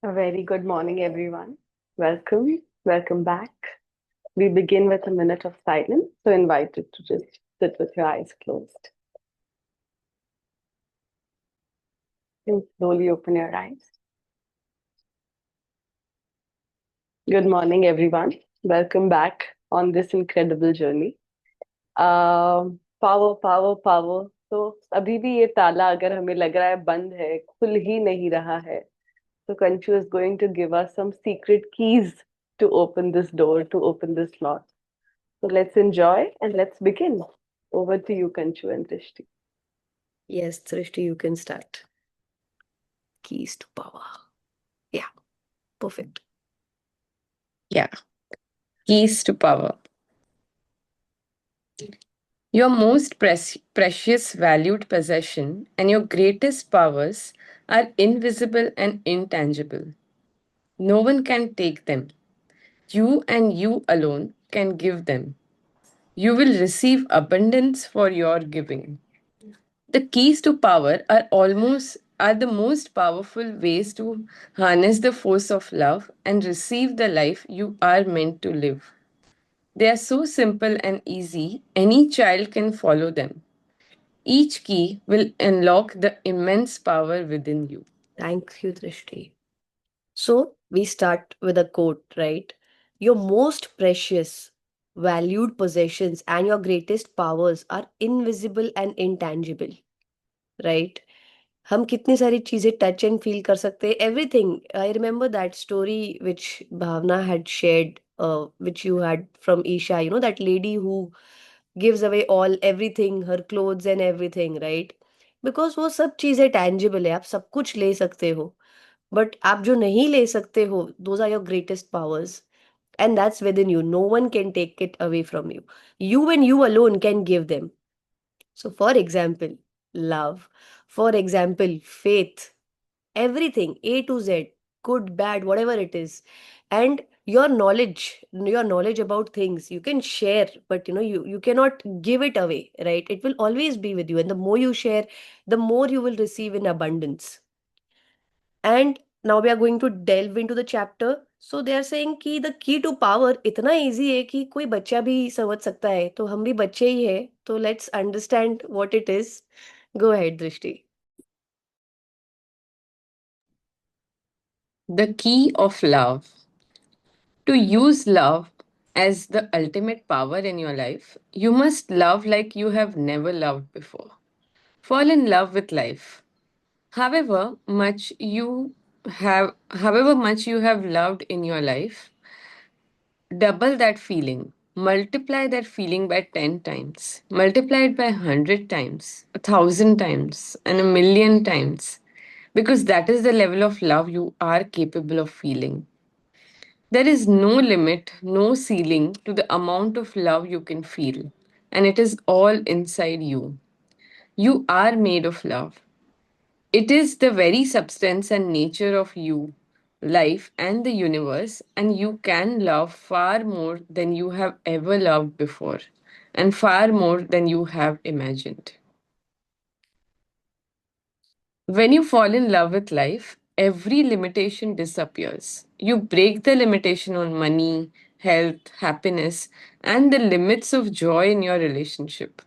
A very good morning, everyone. Welcome back. We begin with a minute of silence, so invite you to just sit with your eyes closed and slowly open your eyes. Good morning, everyone. Welcome back on this incredible journey. Power power power तो अभी भी ये ताला अगर हमें लग रहा है बंद है, खुल ही नहीं रहा है, so Kanchu is going to give us some secret keys to open this door, to open this lock. So let's enjoy and let's begin. Over to you, Kanchu and Drishti. Yes, Srishti, you can start. Keys to power. Yeah, perfect. Yeah, keys to power. Your most precious, valued possession and your greatest powers are invisible and intangible. No one can take them. You and you alone can give them. You will receive abundance for your giving. The keys to power are the most powerful ways to harness the force of love and receive the life you are meant to live. They are so simple and easy, any child can follow them. Each key will unlock the immense power within you. Thank you, Drishti. So, we start with a quote, right? Your most precious, valued possessions and your greatest powers are invisible and intangible, right? हम कितनी सारी चीजें touch and feel कर सकते हैं everything I remember that story which Bhavna had shared which you had from Isha, that lady who gives away all everything, her clothes and everything, right? Because वो सब चीजें tangible है, आप सब कुछ ले सकते हो, बट आप जो नहीं ले सकते हो, those are your greatest powers, and that's within you. No one can take it away from you. You and you alone can give them. So, for example, love, for example, faith, everything, A to Z, good, bad, whatever it is. And your knowledge about things, you can share, but you cannot give it away, right? It will always be with you. And the more you share, the more you will receive in abundance. And now we are going to delve into the chapter. So they are saying कि the key to power इतना easy है कि कोई बच्चा भी समझ सकता है, तो हम भी बच्चे ही हैं, तो let's understand what it is. Go ahead, Drishti. The key of love. To use love as the ultimate power in your life, you must love like you have never loved before. Fall in love with life. However much you have loved in your life, double that feeling. Multiply that feeling by 10 times. Multiply it by 100 times, 1,000 times, and 1,000,000 times. Because that is the level of love you are capable of feeling. There is no limit, no ceiling to the amount of love you can feel. And it is all inside you. You are made of love. It is the very substance and nature of you, life, and the universe, and you can love far more than you have ever loved before, and far more than you have imagined. When you fall in love with life, every limitation disappears. You break the limitation on money, health, happiness, and the limits of joy in your relationship.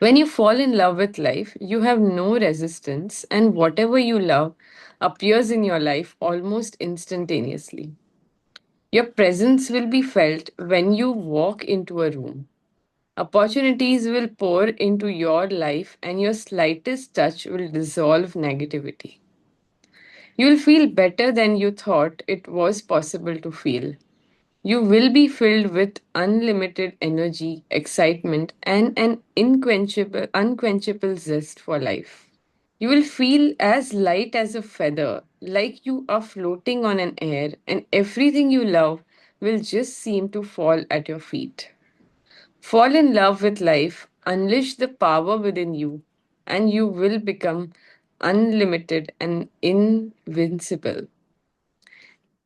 When you fall in love with life, you have no resistance, and whatever you love appears in your life almost instantaneously. Your presence will be felt when you walk into a room. Opportunities will pour into your life, and your slightest touch will dissolve negativity. You will feel better than you thought it was possible to feel. You will be filled with unlimited energy, excitement, and an unquenchable zest for life. You will feel as light as a feather, like you are floating on an air, and everything you love will just seem to fall at your feet. Fall in love with life, unleash the power within you, and you will become unlimited and invincible.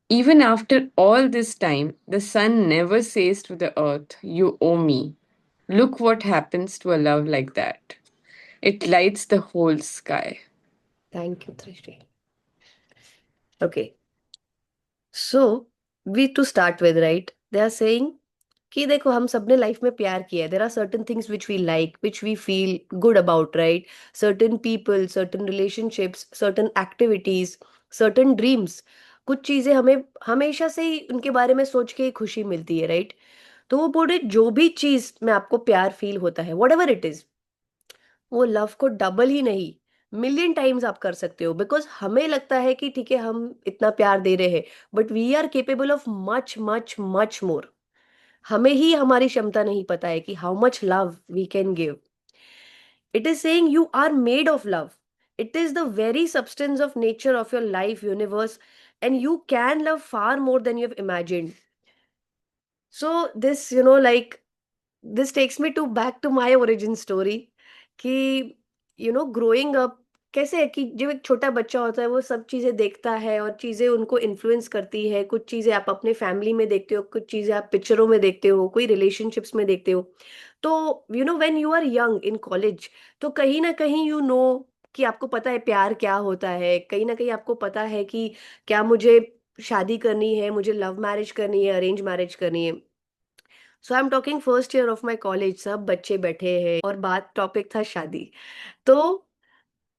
Even after all this time, the sun never says to the earth, "You owe me." Look what happens to a love like that. It lights the whole sky. Thank you, Drishti. Okay. So, we to start with, right? They are saying कि देखो हम सबने life में प्यार किया है. There are certain things which we like, which we feel good about, right? Certain people, certain relationships, certain activities, certain dreams. कुछ चीजें हमें हमेशा से ही उनके बारे में सोच के ही खुशी मिलती है, राइट? तो वो बोले जो भी चीज में आपको प्यार फील होता है, वट एवर इट इज, वो लव को डबल ही नहीं, मिलियन टाइम्स आप कर सकते हो. बिकॉज हमें लगता है कि ठीक है हम इतना प्यार दे रहे हैं, but we are capable of much much much more. हमें ही हमारी क्षमता नहीं पता है कि how much love we can give. It is saying you are made of love. It is the very substance of nature of your life universe, and you can love far more than you have imagined. So this, like, this takes me to back to my origin story कि growing up कैसे है कि जब एक छोटा बच्चा होता है वो सब चीजें देखता है और चीजें उनको इन्फ्लुएंस करती है. कुछ चीजें आप अपने फैमिली में देखते हो, कुछ चीजें आप पिक्चरों में देखते हो, कोई रिलेशनशिप्स में देखते हो. तो when you are young in college, तो कहीं ना कहीं कि आपको पता है प्यार क्या होता है. कहीं ना कहीं आपको पता है कि क्या मुझे शादी करनी है, मुझे लव मैरिज करनी है, अरेंज मैरिज करनी है. So I am talking first year of my college, सब बच्चे बैठे हैं और बात टॉपिक था शादी. तो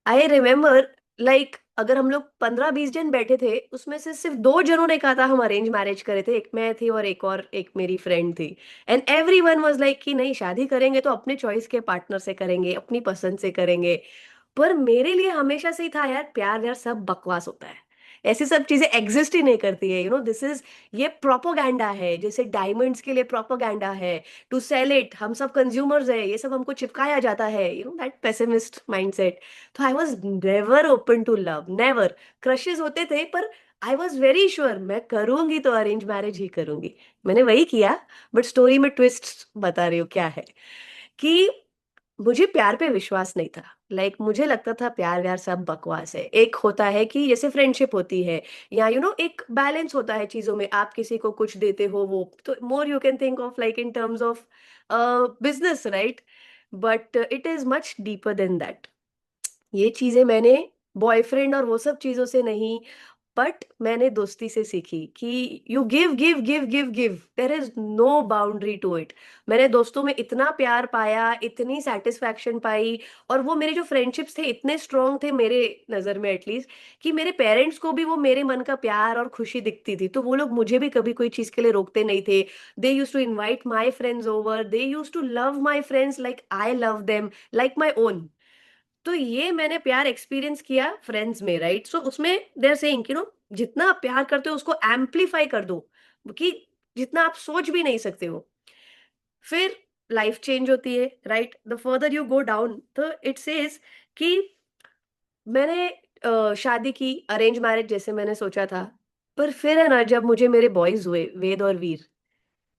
आई रिमेम्बर, लाइक, अगर हम लोग 15-20 जन बैठे थे, उसमें से सिर्फ 2 जनों ने कहा था हम अरेंज मैरिज करे थे. एक मैं थी और एक मेरी फ्रेंड थी. And every one was like कि नहीं, शादी करेंगे तो अपने चॉइस के पार्टनर से करेंगे, अपनी पसंद से करेंगे. पर मेरे लिए हमेशा से ही था यार, प्यार यार सब बकवास होता है. ऐसी सब चीजें एग्जिस्ट ही नहीं करती है. दिस इज, ये प्रोपोगंडा है. जैसे डायमंड्स के लिए प्रोपोगंडा है, टू सेल इट, हम सब कंज्यूमर्स है, ये सब हमको चिपकाया जाता है, दैट पेसिमिस्ट माइंडसेट. तो I was never open to love, never. Crushes होते थे पर आई वॉज वेरी श्योर मैं करूंगी तो अरेंज मैरिज ही करूंगी. मैंने वही किया. बट स्टोरी में ट्विस्ट बता रही हूँ क्या है कि मुझे प्यार पे विश्वास नहीं था. मुझे लगता था प्यार व्यार सब बकवास है. एक होता है कि जैसे फ्रेंडशिप होती है, या एक बैलेंस होता है चीजों में. आप किसी को कुछ देते हो, वो तो more you can think of like in terms of business, right? But it is much deeper than that. ये चीजें मैंने बॉयफ्रेंड और वो सब चीजों से नहीं, बट मैंने दोस्ती से सीखी कि you give give give give give, there is no boundary to it. मैंने दोस्तों में इतना प्यार पाया, इतनी सेटिस्फैक्शन पाई. और वो मेरे जो फ्रेंडशिप्स थे इतने स्ट्रांग थे मेरे नज़र में एटलीस्ट, कि मेरे पेरेंट्स को भी वो मेरे मन का प्यार और खुशी दिखती थी. तो वो लोग मुझे भी कभी कोई चीज़ के लिए रोकते नहीं थे. They use to invite my friends over, they use to love my friends like I love them, like my own. तो ये मैंने प्यार एक्सपीरियंस किया फ्रेंड्स में, राइट? सो उसमें दे आर सेइंग जितना आप प्यार करते हो उसको एम्पलीफाई कर दो, कि जितना आप सोच भी नहीं सकते हो. फिर लाइफ चेंज होती है, right? The further you go down, तो इट सेज कि मैंने शादी की, अरेंज मैरिज जैसे मैंने सोचा था. पर फिर है ना, जब मुझे मेरे बॉयज हुए, वेद और वीर,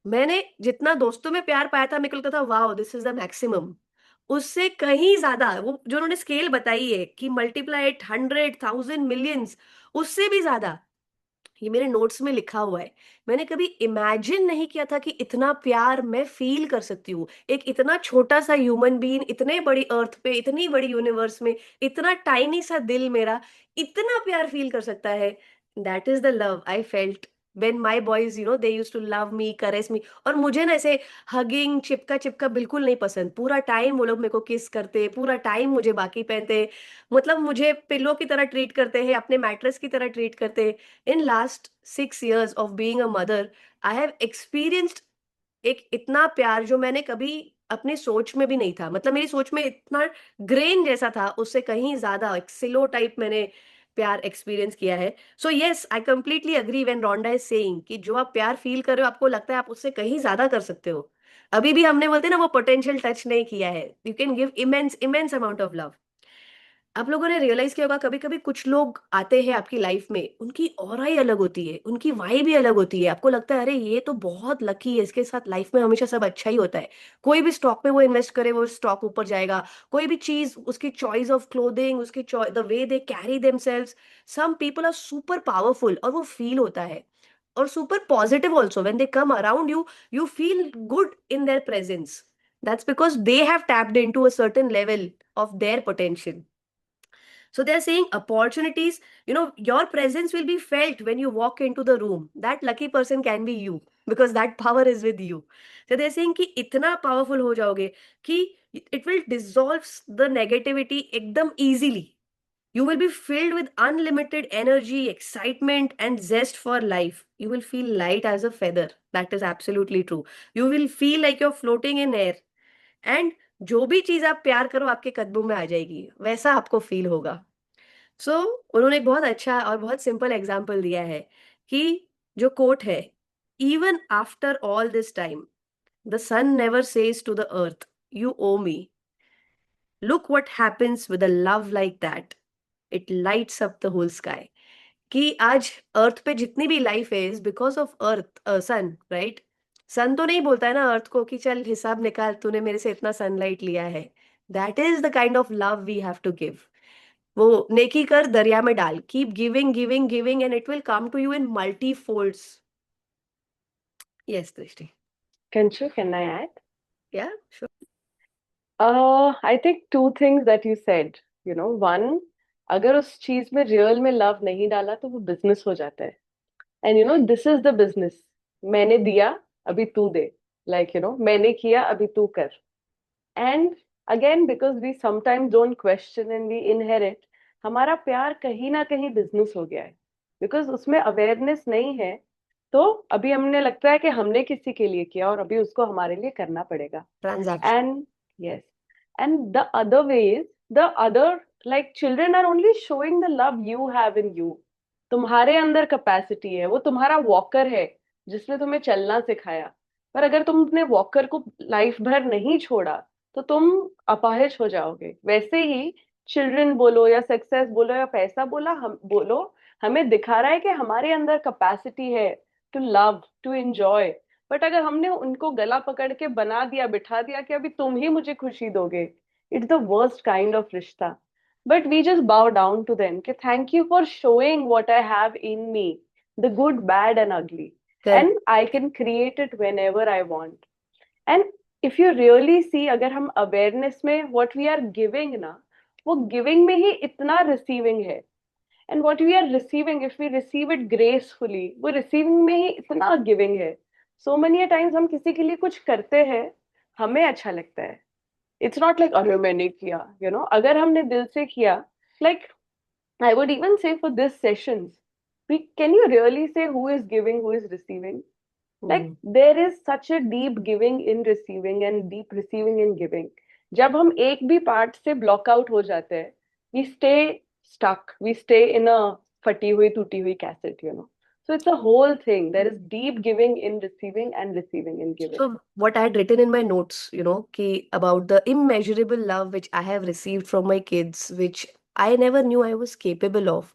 मैंने जितना दोस्तों में प्यार पाया था, मेरे को लगता था wow this is the maximum. उससे कहीं ज्यादा, वो जो उन्होंने स्केल बताई है कि मल्टीप्लाई इट 100, 1000, मिलियंस, उससे भी ज्यादा. ये मेरे नोट्स में लिखा हुआ है. मैंने कभी इमेजिन नहीं किया था कि इतना प्यार मैं फील कर सकती हूँ. एक इतना छोटा सा ह्यूमन बीइंग, इतने बड़ी अर्थ पे, इतनी बड़ी यूनिवर्स में, इतना टाइनी सा दिल मेरा इतना प्यार फील कर सकता है. That is the love I felt when my boys they used to love me, caress me. और मुझे ना ऐसे हगिंग, चिपका चिपका बिल्कुल नहीं पसंद. पूरा टाइम वो लोग मेरे को किस करते, पूरा टाइम मुझे बाकी पहनते, मतलब मुझे पिल्लो की तरह ट्रीट करते हैं, अपने मैट्रेस की तरह ट्रीट करते हैं. In last 6 years of being a mother, I have experienced एक इतना प्यार जो मैंने कभी अपनी सोच में भी नहीं था. मतलब मेरी सोच में इतना ग्रेन जैसा था, उससे कहीं ज्यादा एक सिलो टाइप मैंने प्यार एक्सपीरियंस किया है. So yes, I completely agree when Rhonda is saying कि जो आप प्यार फील कर रहे हो, आपको लगता है आप उससे कहीं ज्यादा कर सकते हो. अभी भी हमने बोलते हैं ना, वो पोटेंशियल टच नहीं किया है. You can give immense immense amount of love. आप लोगों ने रियलाइज किया होगा, कभी कभी कुछ लोग आते हैं आपकी लाइफ में, उनकी ऑरा ही अलग होती है, उनकी वाइब भी अलग होती है. आपको लगता है अरे ये तो बहुत लकी है, इसके साथ लाइफ में हमेशा सब अच्छा ही होता है. कोई भी स्टॉक में वो इन्वेस्ट करे, वो स्टॉक ऊपर जाएगा. कोई भी चीज, उसकी चॉइस ऑफ क्लोथिंग, उसकी the way they carry themselves, some people are super powerful, और वो फील होता है. और super positive also, when they come around you, you feel good in their presence. That's because they have tapped into a certain level of their potential. So they're saying opportunities, your presence will be felt when you walk into the room. That lucky person can be you because that power is with you. So they're saying कि इतना powerful हो जाओगे कि it will dissolve the negativity एकदम easily. You will be filled with unlimited energy, excitement, and zest for life. You will feel light as a feather. That is absolutely true. You will feel like you're floating in air. And जो भी चीज आप प्यार करो आपके कदमों में आ जाएगी वैसा आपको फील होगा. सो उन्होंने एक बहुत अच्छा और बहुत सिंपल एग्जाम्पल दिया है कि जो कोट है, even after all this time the sun never says to the earth you owe me. Look what happens with a love like that, it lights up the whole sky. कि आज earth पे जितनी भी life है is because of earth, sun, right. Sun तो नहीं बोलता है ना अर्थ को कि चल हिसाब निकाल, तूने मेरे से इतना सनलाइट लिया है. That is the kind of love we have to give. वो नेकी कर दरिया में डाल, keep giving giving giving and it will come to you in multi folds. Yes Drishti. Kanchu, can I add? Yeah sure. I think two things that you said. One, अगर उस चीज में रियल में लव नहीं डाला तो वो बिजनेस हो जाता है. And this is the business. मैंने दिया, अभी तू दे. मैंने किया, अभी तू कर. And again because we sometimes don't question and we inherit, हमारा प्यार कहीं ना कहीं बिजनेस हो गया है. बिकॉज उसमें अवेयरनेस नहीं है. तो अभी हमने लगता है कि हमने किसी के लिए किया और अभी उसको हमारे लिए करना पड़ेगा. Transaction. And yes, and the other way is the other, like children are only showing the love you have in you. तुम्हारे अंदर कैपेसिटी है, वो तुम्हारा वॉकर है जिसने तुम्हें चलना सिखाया. पर अगर तुम अपने वॉकर को लाइफ भर नहीं छोड़ा तो तुम अपाहिज हो जाओगे. वैसे ही चिल्ड्रन बोलो या सक्सेस बोलो या पैसा बोला हम बोलो, हमें दिखा रहा है कि हमारे अंदर कैपेसिटी है to love, to enjoy. But अगर हमने उनको गला पकड़ के बना दिया, बिठा दिया कि अभी तुम ही मुझे खुशी दोगे, it's the worst kind of रिश्ता. But we just bow down to them कि thank you for showing what I have in me, the good bad and ugly, and I can create it whenever I want. And if you really see, अगर हम awareness में what we are giving ना, वो giving में ही इतना receiving है. And what we are receiving, if we receive it gracefully, वो रिसीविंग में ही इतना गिविंग है. सो मेनी टाइम्स हम किसी के लिए कुछ करते हैं, हमें अच्छा लगता है. इट्स नॉट लाइक अरे मैंने किया. अगर हमने दिल से किया, लाइक आई वुड इवन से for this sessions, we can you really say who is giving, who is receiving? Like there is such a deep giving in receiving and deep receiving in giving. जब हम एक भी part से block out हो जाते हैं, we stay stuck, we stay in a फटी हुई टूटी हुई cassette. So it's a whole thing. There is deep giving in receiving and receiving in giving. So what I had written in my notes, about the immeasurable love which I have received from my kids, which I never knew I was capable of.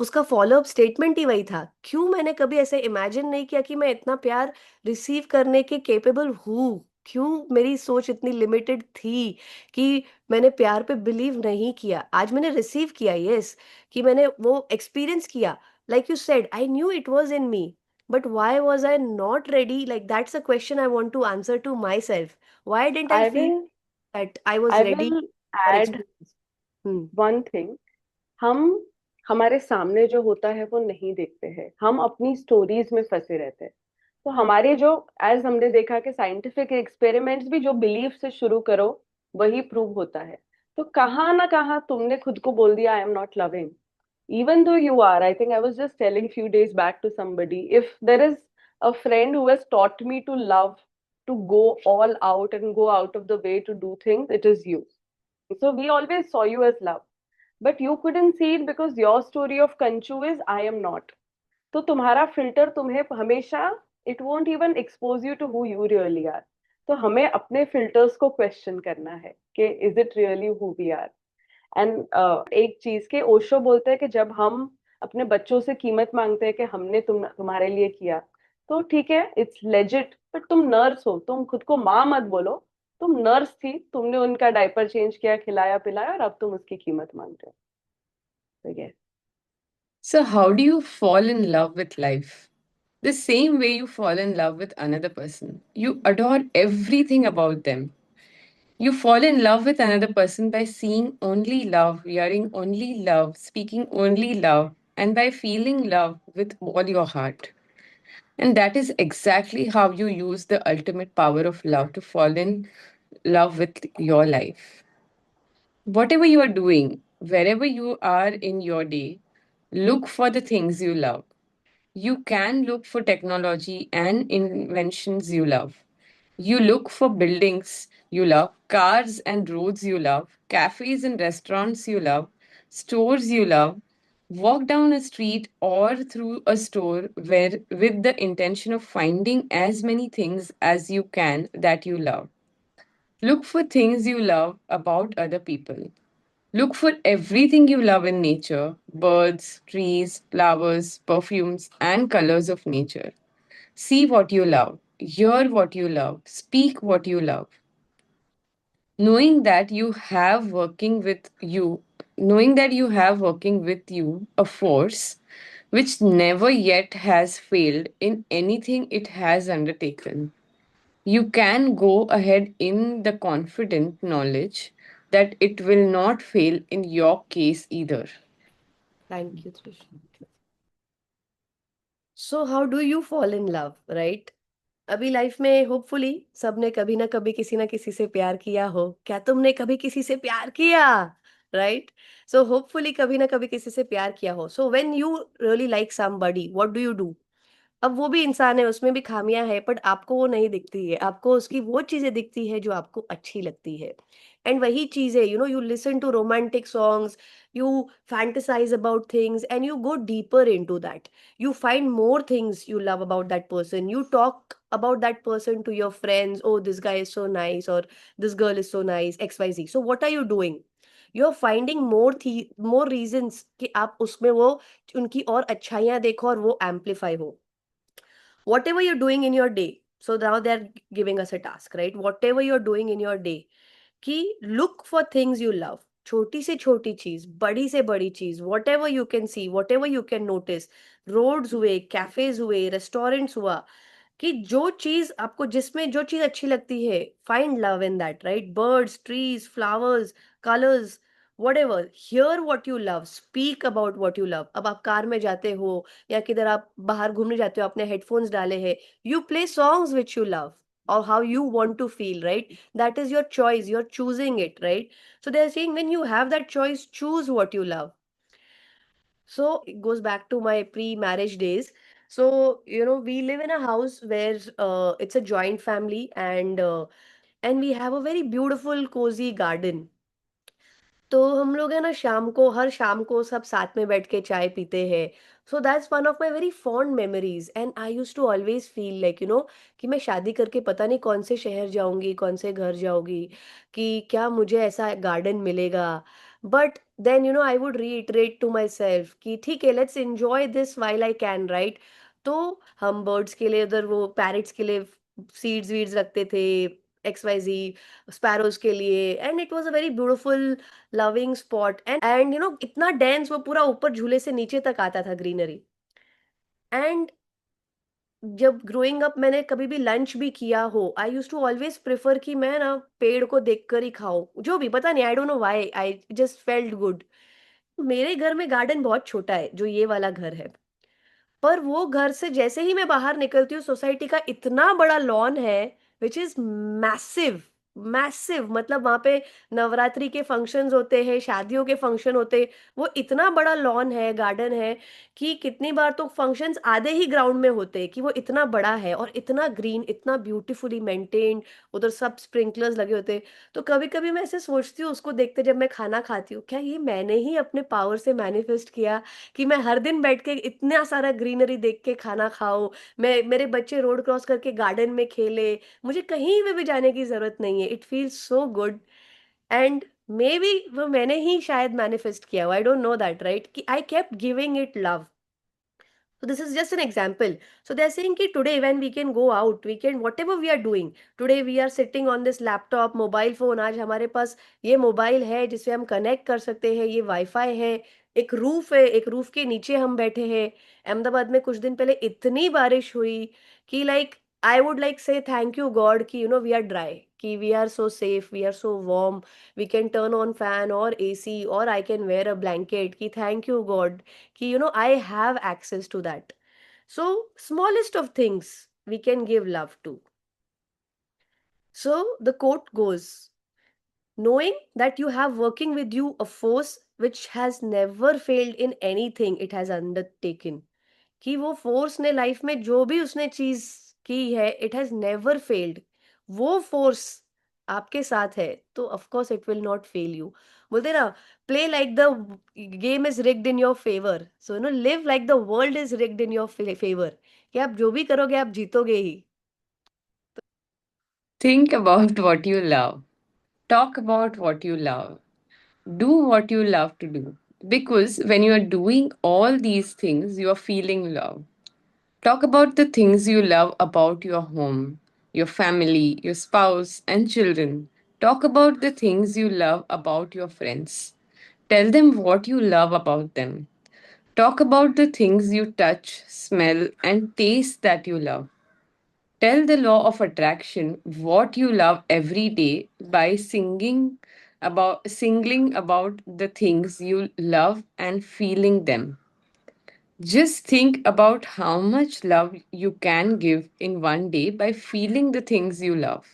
उसका follow up statement ही वही था, क्यों मैंने कभी ऐसे imagine नहीं किया कि मैं इतना प्यार रिसीव करने के केपेबल हूँ. क्यों मेरी सोच इतनी लिमिटेड थी कि मैंने प्यार पे बिलीव नहीं किया. आज मैंने रिसीव किया, यस, कि मैंने वो एक्सपीरियंस किया. Like you said, I knew it was in me, but why was I not ready? Like that's a question I want to answer to myself. Why didn't I I feel will that I was I ready will for add experience? Hmm. one thing. हम हमारे सामने जो होता है वो नहीं देखते हैं, हम अपनी स्टोरीज में फंसे रहते हैं. तो हमारे जो, एज हमने देखा कि साइंटिफिक एक्सपेरिमेंट्स भी जो बिलीफ से शुरू करो वही प्रूव होता है. तो कहाँ ना कहाँ तुमने खुद को बोल दिया I am not loving, even though you are. I think I was just telling few days back to somebody, if there is a friend who has taught me to love, to go all out and go out of the way to do things, it is you. So we always saw you as love, but you couldn't see it because your story of Kanchu is I am not. तो तुम्हारा filter तुम्हें हमेशा, it won't even expose you to who you really are. तो हमें अपने filters को question करना है कि is it really who we are. And एक चीज के ओशो बोलते हैं कि जब हम अपने बच्चों से कीमत मांगते हैं कि हमने तुम्हारे लिए किया, तो ठीक है, इट्स लेजिट, बट तुम नर्स हो, तुम खुद को माँ मत बोलो. तुम नर्स थी, तुमने उनका डायपर चेंज किया, खिलाया पिलाया, और अब तुम उसकी कीमत मांग रहे हो. तो ये. So, how do you fall in love with life? The same way you fall in love with another person. You adore everything about them. You fall in love with another person by seeing only love, hearing only love, speaking only love, and by feeling love with all your heart. And that is exactly how you use the ultimate power of love to fall in love with your life. Whatever you are doing, wherever you are in your day, look for the things you love. You can look for technology and inventions you love. You look for buildings you love, cars and roads you love, cafes and restaurants you love, stores you love. Walk down a street or through a store where with the intention of finding as many things as you can that you love. Look for things you love about other people. Look for everything you love in nature: birds, trees, flowers, perfumes, and colors of nature. See what you love, hear what you love, speak what you love. Knowing that you have working with you, Knowing that you have working with you a force which never yet has failed in anything it has undertaken. You can go ahead in the confident knowledge that it will not fail in your case either. Thank you, Trish. So how do you fall in love, right? अभी life में hopefully सबने कभी ना कभी किसी ना किसी से प्यार किया हो। क्या तुमने कभी किसी से प्यार किया? राइट? सो होपफुली कभी ना कभी किसी से प्यार किया हो। So when you really like somebody, what do you do? अब वो भी इंसान है, उसमें भी खामियां है, बट आपको वो नहीं दिखती है, आपको उसकी वो चीजें दिखती है जो आपको अच्छी लगती है। एंड वही चीजें, you listen to romantic songs, you fantasize about things and you go deeper into that. you find more things you love about that person, you talk about that person to your friends, oh this guy is so nice or this girl is so nice, xyz। so what are you doing? you're finding more reasons कि आप उसमें वो उनकी और अच्छाइयाँ देखो और वो amplify हो। whatever you're doing in your day, so now they're giving us a task, right? whatever you're doing in your day, कि look for things you love। छोटी से छोटी चीज, बड़ी से बड़ी चीज, whatever you can see, whatever you can notice, roads हुए, कैफेज हुए, रेस्टोरेंट्स हुआ, कि जो चीज आपको, जिसमें जो चीज अच्छी लगती है, find love in that, right? Birds, trees, flowers, colours, whatever, hear what you love, speak about what you love। अब आप कार में जाते हो या किधर आप बाहर घूमने जाते हो, आपने हेडफोन्स डाले हैं, you play songs which you love or how you want to feel, right? that is your choice, you're choosing it, right? so they're saying when you have that choice, choose what you love। so it goes back to my pre-marriage days। so we live in a house where it's a joint family, and we have a very beautiful cozy garden। तो हम लोग है ना, शाम को, हर शाम को सब साथ में बैठ के चाय पीते हैं। So that's one of my very fond memories, and I use to always feel like कि मैं शादी करके पता नहीं कौन से शहर जाऊंगी, कौन से घर जाऊंगी, कि क्या मुझे ऐसा गार्डन मिलेगा। But then I would reiterate to myself कि ठीक है, let's enjoy this while I can, right? तो हम बर्ड्स के लिए उधर, वो पैरट्स के लिए सीड्स वीड्स रखते थे, XYZ, स्पैरोज के लिए, and it was a very beautiful loving spot. And इतना डेंस, वो पूरा ऊपर झूले से नीचे तक आता था ग्रीनरी। एंड जब ग्रोइंग अप मैंने कभी भी लंच भी किया हो, आई यूज टू ऑलवेज प्रेफर कि मैं ना पेड़ को देखकर ही खाऊं, जो भी पता नहीं, आई don't know why, I just felt good. मेरे घर में गार्डन बहुत छोटा है, जो ये वाला घर है, पर वो घर से जैसे ही मैं बाहर निकलती हूँ, सोसाइटी का इतना बड़ा लॉन है, विच इज मैसिव। मैसिव मतलब वहां पे नवरात्रि के फंक्शंस होते हैं, शादियों के फंक्शन होते हैं, वो इतना बड़ा लॉन है, गार्डन है, कि कितनी बार तो फंक्शंस आधे ही ग्राउंड में होते हैं, कि वो इतना बड़ा है और इतना ग्रीन, इतना ब्यूटीफुली मेंटेन्ड, उधर सब स्प्रिंकलर्स लगे होते हैं। तो कभी कभी मैं ऐसे सोचती हूँ उसको देखते, जब मैं खाना खाती हूँ, क्या ये मैंने ही अपने पावर से मैनिफेस्ट किया कि मैं हर दिन बैठ के इतना सारा ग्रीनरी देख के खाना खाऊं, मैं, मेरे बच्चे रोड क्रॉस करके गार्डन में खेले, मुझे कहीं पे भी जाने की जरूरत नहीं है, it feels so good. And maybe वो मैंने ही शायद मैनिफेस्ट किया, I don't know that, right? कि I kept giving it love. so this is just an example। so they're saying कि today when we can go out, we can whatever we are doing, today we are sitting on this laptop, mobile phone, आज हमारे पास ये mobile है जिससे हम connect कर सकते हैं, ये वाईफाई है, एक रूफ है, एक रूफ के नीचे हम बैठे हैं। अहमदाबाद में कुछ दिन पहले इतनी बारिश हुई कि like I would like say thank you God ki we are dry, ki we are so safe, we are so warm, we can turn on fan or AC or I can wear a blanket, ki thank you God ki I have access to that. So smallest of things we can give love to. So the quote goes, knowing that you have working with you a force which has never failed in anything it has undertaken, कि वो force ने life में जो भी उसने चीज की है इट हैज नेवर फेल्ड, वो फोर्स आपके साथ है तो of course it will not fail you. बोलते हैं ना, play like the game is rigged in your favour, so live like the world is rigged in your favour, कि आप जो भी करोगे आप जीतोगे ही. Think about what you love. Talk about what you love. Do what you love to do. Because when you are doing all these things, you are feeling love. Talk about the things you love about your home, your family, your spouse, and children. Talk about the things you love about your friends. Tell them what you love about them. Talk about the things you touch, smell, and taste that you love. Tell the law of attraction what you love every day by singling about the things you love and feeling them. Just think about how much love you can give in one day by feeling the things you love.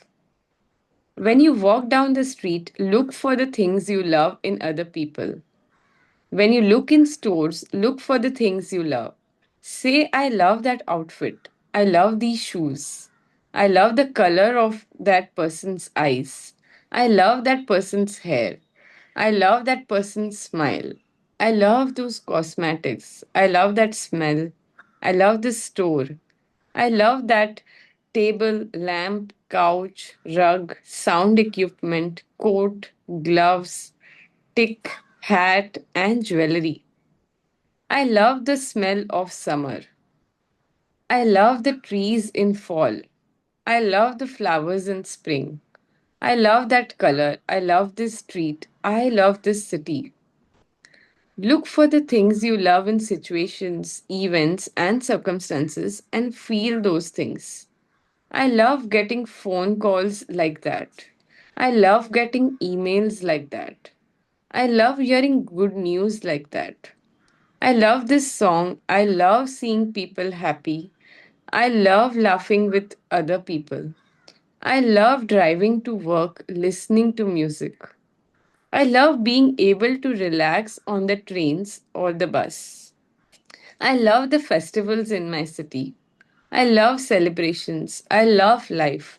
When you walk down the street, look for the things you love in other people. When you look in stores, look for the things you love. Say, I love that outfit. I love these shoes. I love the color of that person's eyes. I love that person's hair. I love that person's smile. I love those cosmetics. I love that smell. I love this store. I love that table, lamp, couch, rug, sound equipment, coat, gloves, tick, hat, and jewelry. I love the smell of summer. I love the trees in fall. I love the flowers in spring. I love that color. I love this street. I love this city. Look for the things you love in situations, events, and circumstances and feel those things. I love getting phone calls like that. I love getting emails like that. I love hearing good news like that. I love this song. I love seeing people happy. I love laughing with other people. I love driving to work listening to music. I love being able to relax on the trains or the bus. I love the festivals in my city. I love celebrations. I love life.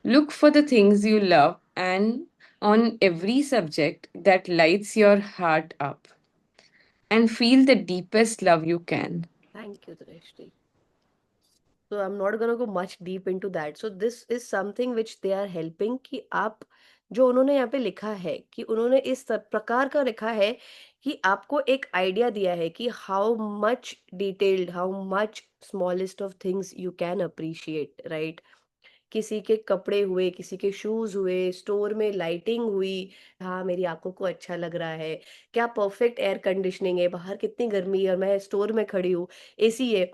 Look for the things you love and on every subject that lights your heart up and feel the deepest love you can. Thank you दृष्टि. So I'm not gonna go much deep into that. So this is something which they are helping कि आप जो उन्होंने यहाँ पे लिखा है कि उन्होंने इस प्रकार का लिखा है कि आपको एक आइडिया दिया है कि how much detailed, how much smallest of things you can appreciate, right. किसी के कपड़े हुए, किसी के शूज हुए, स्टोर में लाइटिंग हुई, हाँ मेरी आंखों को अच्छा लग रहा है, क्या परफेक्ट एयर कंडीशनिंग है, बाहर कितनी गर्मी है और मैं स्टोर में खड़ी हूँ, एसी है.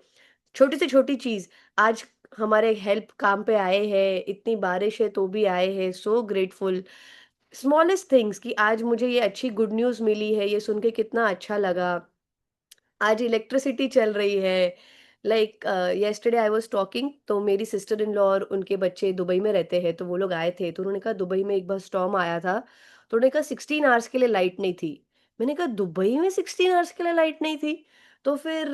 छोटी से छोटी चीज आज हमारे हेल्प काम पे आए हैं, इतनी बारिश है तो भी आए हैं, सो ग्रेटफुल. स्मॉलेस्ट थिंग्स कि आज मुझे ये अच्छी गुड न्यूज मिली है, ये सुन के कितना अच्छा लगा. आज इलेक्ट्रिसिटी चल रही है. Like yesterday I was talking, तो मेरी सिस्टर इन लॉ और उनके बच्चे दुबई में रहते हैं तो वो लोग आए थे, तो उन्होंने कहा दुबई में एक बार स्टॉर्म आया था, तो उन्होंने कहा 16 आवर्स के लिए लाइट नहीं थी. मैंने कहा दुबई में 16 आवर्स के लिए लाइट नहीं थी, तो फिर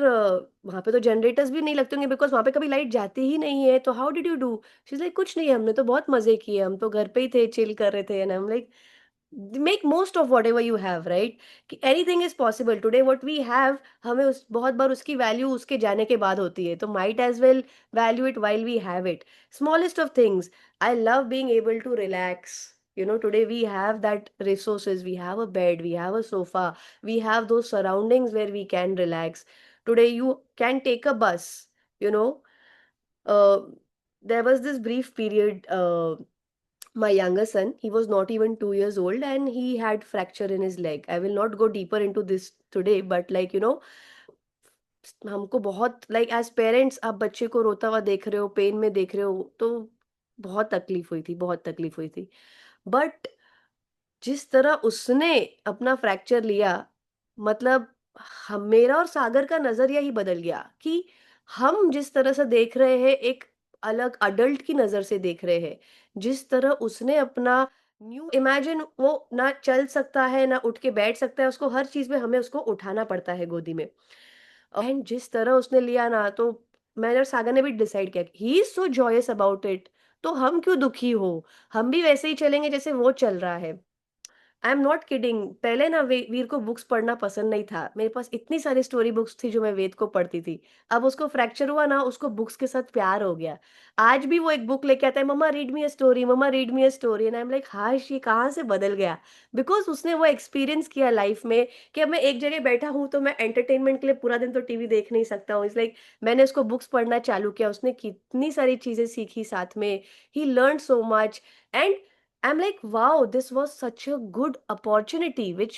वहाँ पे तो जनरेटर्स भी नहीं लगते होंगे बिकॉज वहाँ पे कभी लाइट जाती ही नहीं है, तो how did you do. She is like कुछ नहीं, हमने तो बहुत मजे किए, हम तो घर पे ही थे, चिल कर रहे थे. And I am like, make most of whatever you have, right. कि anything is possible today, what we have, हमें उस बहुत बार उसकी वैल्यू उसके जाने के बाद होती है, तो might as well value it while we have it. Smallest of things. I love being able to relax. Today we have that resources, we have a bed, we have a sofa, we have those surroundings where we can relax. Today you can take a bus, you know. uh, there was this brief period, my younger son, he was not even 2 years old and he had fracture in his leg. I will not go deeper into this today, but like हमको बहुत like as parents, आप बच्चे को रोता हुआ देख रहे हो, पेन में देख रहे हो, तो बहुत तकलीफ हुई थी, बहुत तकलीफ हुई थी। बट जिस तरह उसने अपना फ्रैक्चर लिया, मतलब हम, मेरा और सागर का नजरिया ही बदल गया कि हम जिस तरह से देख रहे हैं, एक अलग अडल्ट की नजर से देख रहे हैं। जिस तरह उसने अपना न्यू इमेजिन, वो ना चल सकता है ना उठ के बैठ सकता है, उसको हर चीज में हमें उसको उठाना पड़ता है गोदी में। एंड जिस तरह उसने लिया ना, तो मैंने और सागर ने भी डिसाइड किया he is so joyous about it, तो हम क्यों दुखी हो, हम भी वैसे ही चलेंगे जैसे वो चल रहा है। आई एम नॉट किडिंग, पहले ना वीर को बुक्स पढ़ना पसंद नहीं था, मेरे पास इतनी सारी स्टोरी बुक्स थी जो मैं वेद को पढ़ती थी। अब उसको फ्रैक्चर हुआ ना, उसको बुक्स के साथ प्यार हो गया। आज भी वो एक बुक लेके आता है, mama read me a story, mama read me a story, and I am like हाश, ये कहाँ से बदल गया। बिकॉज उसने वो एक्सपीरियंस किया लाइफ में कि अब मैं एक जगह बैठा हूँ तो मैं एंटरटेनमेंट के लिए पूरा दिन तो टीवी देख नहीं सकता हूँ। इट्स लाइक मैंने उसको बुक्स पढ़ना चालू किया, उसने कितनी सारी चीजें सीखी साथ में। ही learn so much. And I'm like, wow, this was such a good opportunity, which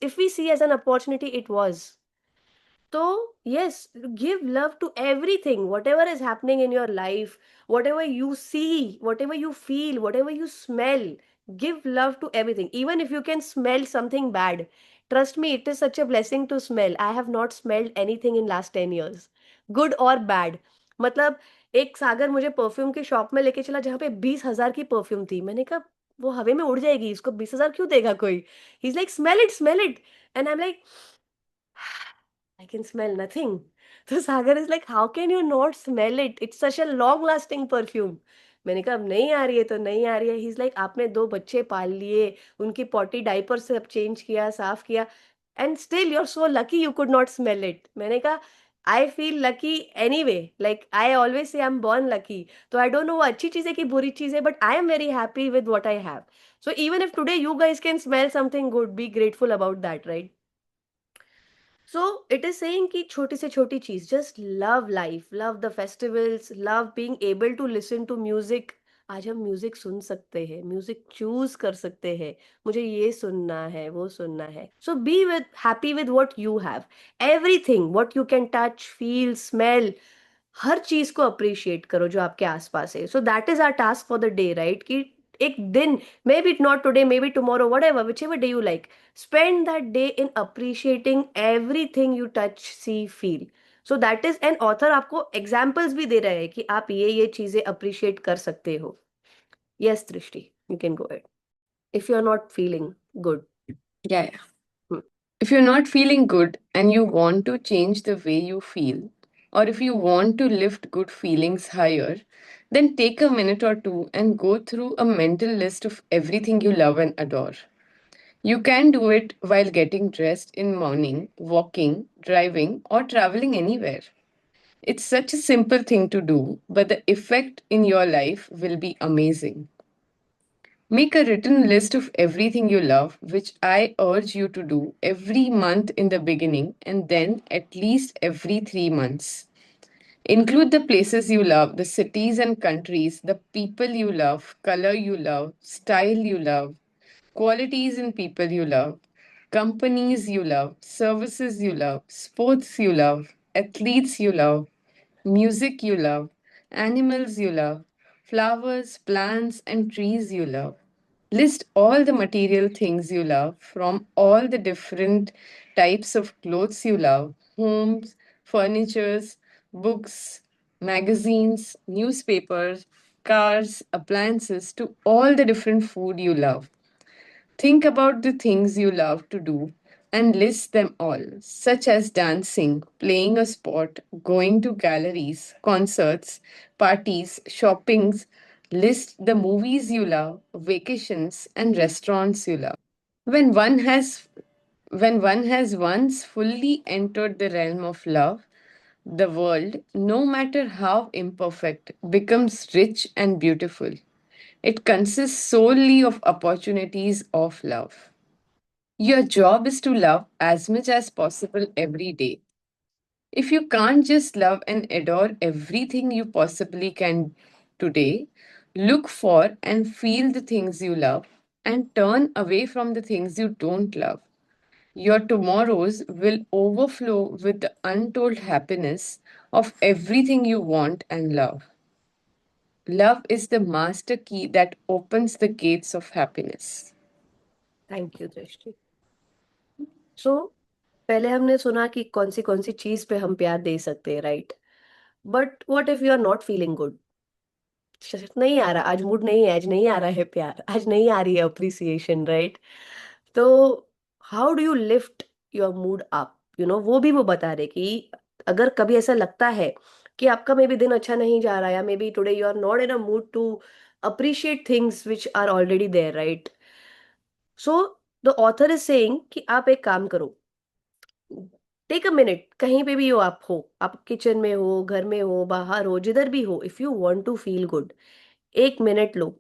if we see as an opportunity, it was. So, yes, give love to everything, whatever is happening in your life, whatever you see, whatever you feel, whatever you smell, give love to everything. Even if you can smell something bad, trust me, it is such a blessing to smell. I have not smelled anything in last 10 years, good or bad. मतलब एक सागर मुझे perfume की shop में लेके चला जहाँ पे 20,000 की परफ्यूम थी। मैंने कहा वो हवा में उड़ जाएगी, इसको 20,000 क्यों देगा कोई। He is like smell it, and I am like I can smell nothing. So Sagar is like, how can you not smell it? It's such a long lasting perfume. मैंने कहा अब नहीं आ रही है तो नहीं आ रही है। ही इज लाइक, आपने 2 बच्चे पाल लिए, उनकी पॉटी डायपर सब चेंज किया, साफ किया, and still you are so lucky you could not smell it. मैंने कहा I feel lucky anyway, like I always say I am born lucky. तो आई डोंट नो वो अच्छी चीज है कि बुरी चीज है, but I am very happy with what I have. So even if today you guys can smell something good, be grateful about that, right? So it is saying कि छोटी से छोटी चीज, just love life, love the festivals, love being able to listen to music. आज हम music सुन सकते हैं, music choose कर सकते हैं, मुझे ये सुनना है, वो सुनना है। So be with happy with what you have, everything what you can touch, feel, smell, हर चीज को अप्रिशिएट करो जो आपके आसपास है। So that is our task for the day, right? कि एक दिन, maybe not today, maybe tomorrow, whatever, whichever day you like, spend that day in appreciating everything you touch, see, feel. So that is an author आपको examples भी दे रहे हैं कि आप ये चीजें appreciate कर सकते हो। Yes, Trishti, you can go ahead if you're not feeling good. Yeah, yeah. Hmm. If you're not feeling good and you want to change the way you feel, or if you want to lift good feelings higher, then take a minute or two and go through a mental list of everything you love and adore. You can do it while getting dressed in morning, walking, driving, or traveling anywhere. It's such a simple thing to do, but the effect in your life will be amazing. Make a written list of everything you love, which I urge you to do every month in the beginning and then at least every 3 months. Include the places you love, the cities and countries, the people you love, color you love, style you love, qualities in people you love, companies you love, services you love, sports you love, athletes you love, music you love, animals you love, flowers, plants, and trees you love. List all the material things you love from all the different types of clothes you love, homes, furnitures, books, magazines, newspapers, cars, appliances, to all the different food you love. Think about the things you love to do and list them all, such as dancing, playing a sport, going to galleries, concerts, parties, shoppings. List the movies you love, vacations, and restaurants you love. When one has when one has once fully entered the realm of love, the world, no matter how imperfect, becomes rich and beautiful. It consists solely of opportunities of love. Your job is to love as much as possible every day. If you can't just love and adore everything you possibly can today, look for and feel the things you love and turn away from the things you don't love. Your tomorrows will overflow with the untold happiness of everything you want and love. Love is the master key that opens the gates of happiness. Thank you दृष्टि. सो पहले हमने सुना कि कौन सी चीज पे हम प्यार दे सकते हैं, right? But what if you are not feeling good? नहीं आ रहा आज, मूड नहीं है आज, नहीं आ रहा है प्यार, आज नहीं आ रही है अप्रिसिएशन, राइट? तो how do you lift your mood up? वो भी वो बता रहे कि अगर कभी ऐसा लगता है कि आपका मे बी दिन अच्छा नहीं जा रहा है, या maybe today you are not in a mood to appreciate things which are already there, right? So the author is saying कि आप एक काम करो, टेक अ मिनट, कहीं पे भी आप किचन में हो, घर में हो, बाहर हो, जिधर भी हो, if you want to feel good, एक मिनट लो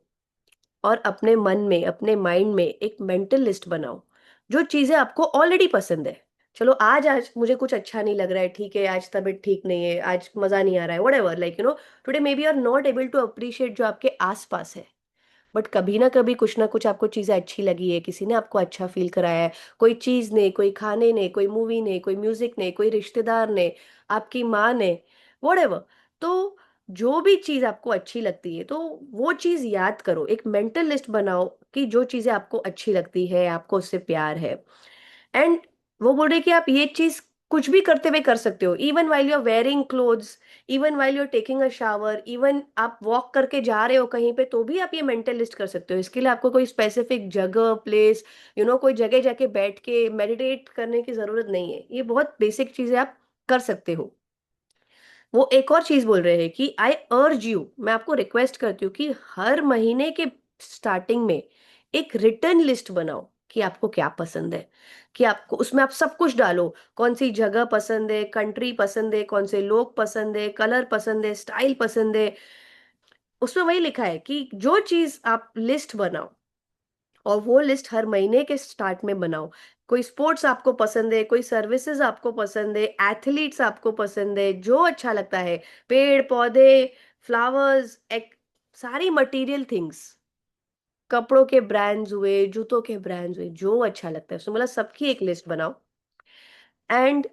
और अपने मन में, अपने माइंड में एक मेंटल लिस्ट बनाओ जो चीजें आपको ऑलरेडी पसंद है. चलो आज आज मुझे कुछ अच्छा नहीं लग रहा है, ठीक है, आज तबीयत ठीक नहीं है, आज मजा नहीं आ रहा है, whatever, like today maybe are not able to appreciate जो आपके आसपास है. बट कभी ना कुछ आपको चीजें अच्छी लगी है, किसी ने आपको अच्छा फील कराया है, कोई चीज ने, कोई खाने ने, कोई मूवी ने, कोई म्यूजिक ने, कोई रिश्तेदार ने, आपकी माँ ने, व्हाटएवर. तो जो भी चीज आपको अच्छी लगती है, तो वो चीज याद करो, एक मेंटल लिस्ट बनाओ कि जो चीजें आपको अच्छी लगती है, आपको उससे प्यार है. एंड वो बोल रहे कि आप ये चीज कुछ भी करते हुए कर सकते हो, even while you are wearing clothes, even while you are taking a shower, even आप वॉक करके जा रहे हो कहीं पे, तो भी आप ये मेंटल लिस्ट कर सकते हो. इसके लिए आपको कोई स्पेसिफिक जगह, प्लेस, कोई जगह जाके बैठ के मेडिटेट करने की जरूरत नहीं है. ये बहुत बेसिक चीजें आप कर सकते हो. वो एक और चीज बोल रहे हैं कि आई अर्ज यू, मैं आपको रिक्वेस्ट करती हूँ कि हर महीने के स्टार्टिंग में एक रिटर्न लिस्ट बनाओ कि आपको क्या पसंद है, कि आपको उसमें आप सब कुछ डालो. कौन सी जगह पसंद है, कंट्री पसंद है, कौन से लोग पसंद है, कलर पसंद है, स्टाइल पसंद है. उसमें वही लिखा है कि जो चीज आप लिस्ट बनाओ, और वो लिस्ट हर महीने के स्टार्ट में बनाओ. कोई स्पोर्ट्स आपको पसंद है, कोई सर्विसेज आपको पसंद है, एथलीट्स आपको पसंद है, जो अच्छा लगता है, पेड़ पौधे, फ्लावर्स, एक सारी मटेरियल थिंग्स, कपड़ों के ब्रांड्स हुए, जूतों के ब्रांड्स हुए, जो अच्छा लगता है, उसमें मतलब सबकी एक लिस्ट बनाओ. And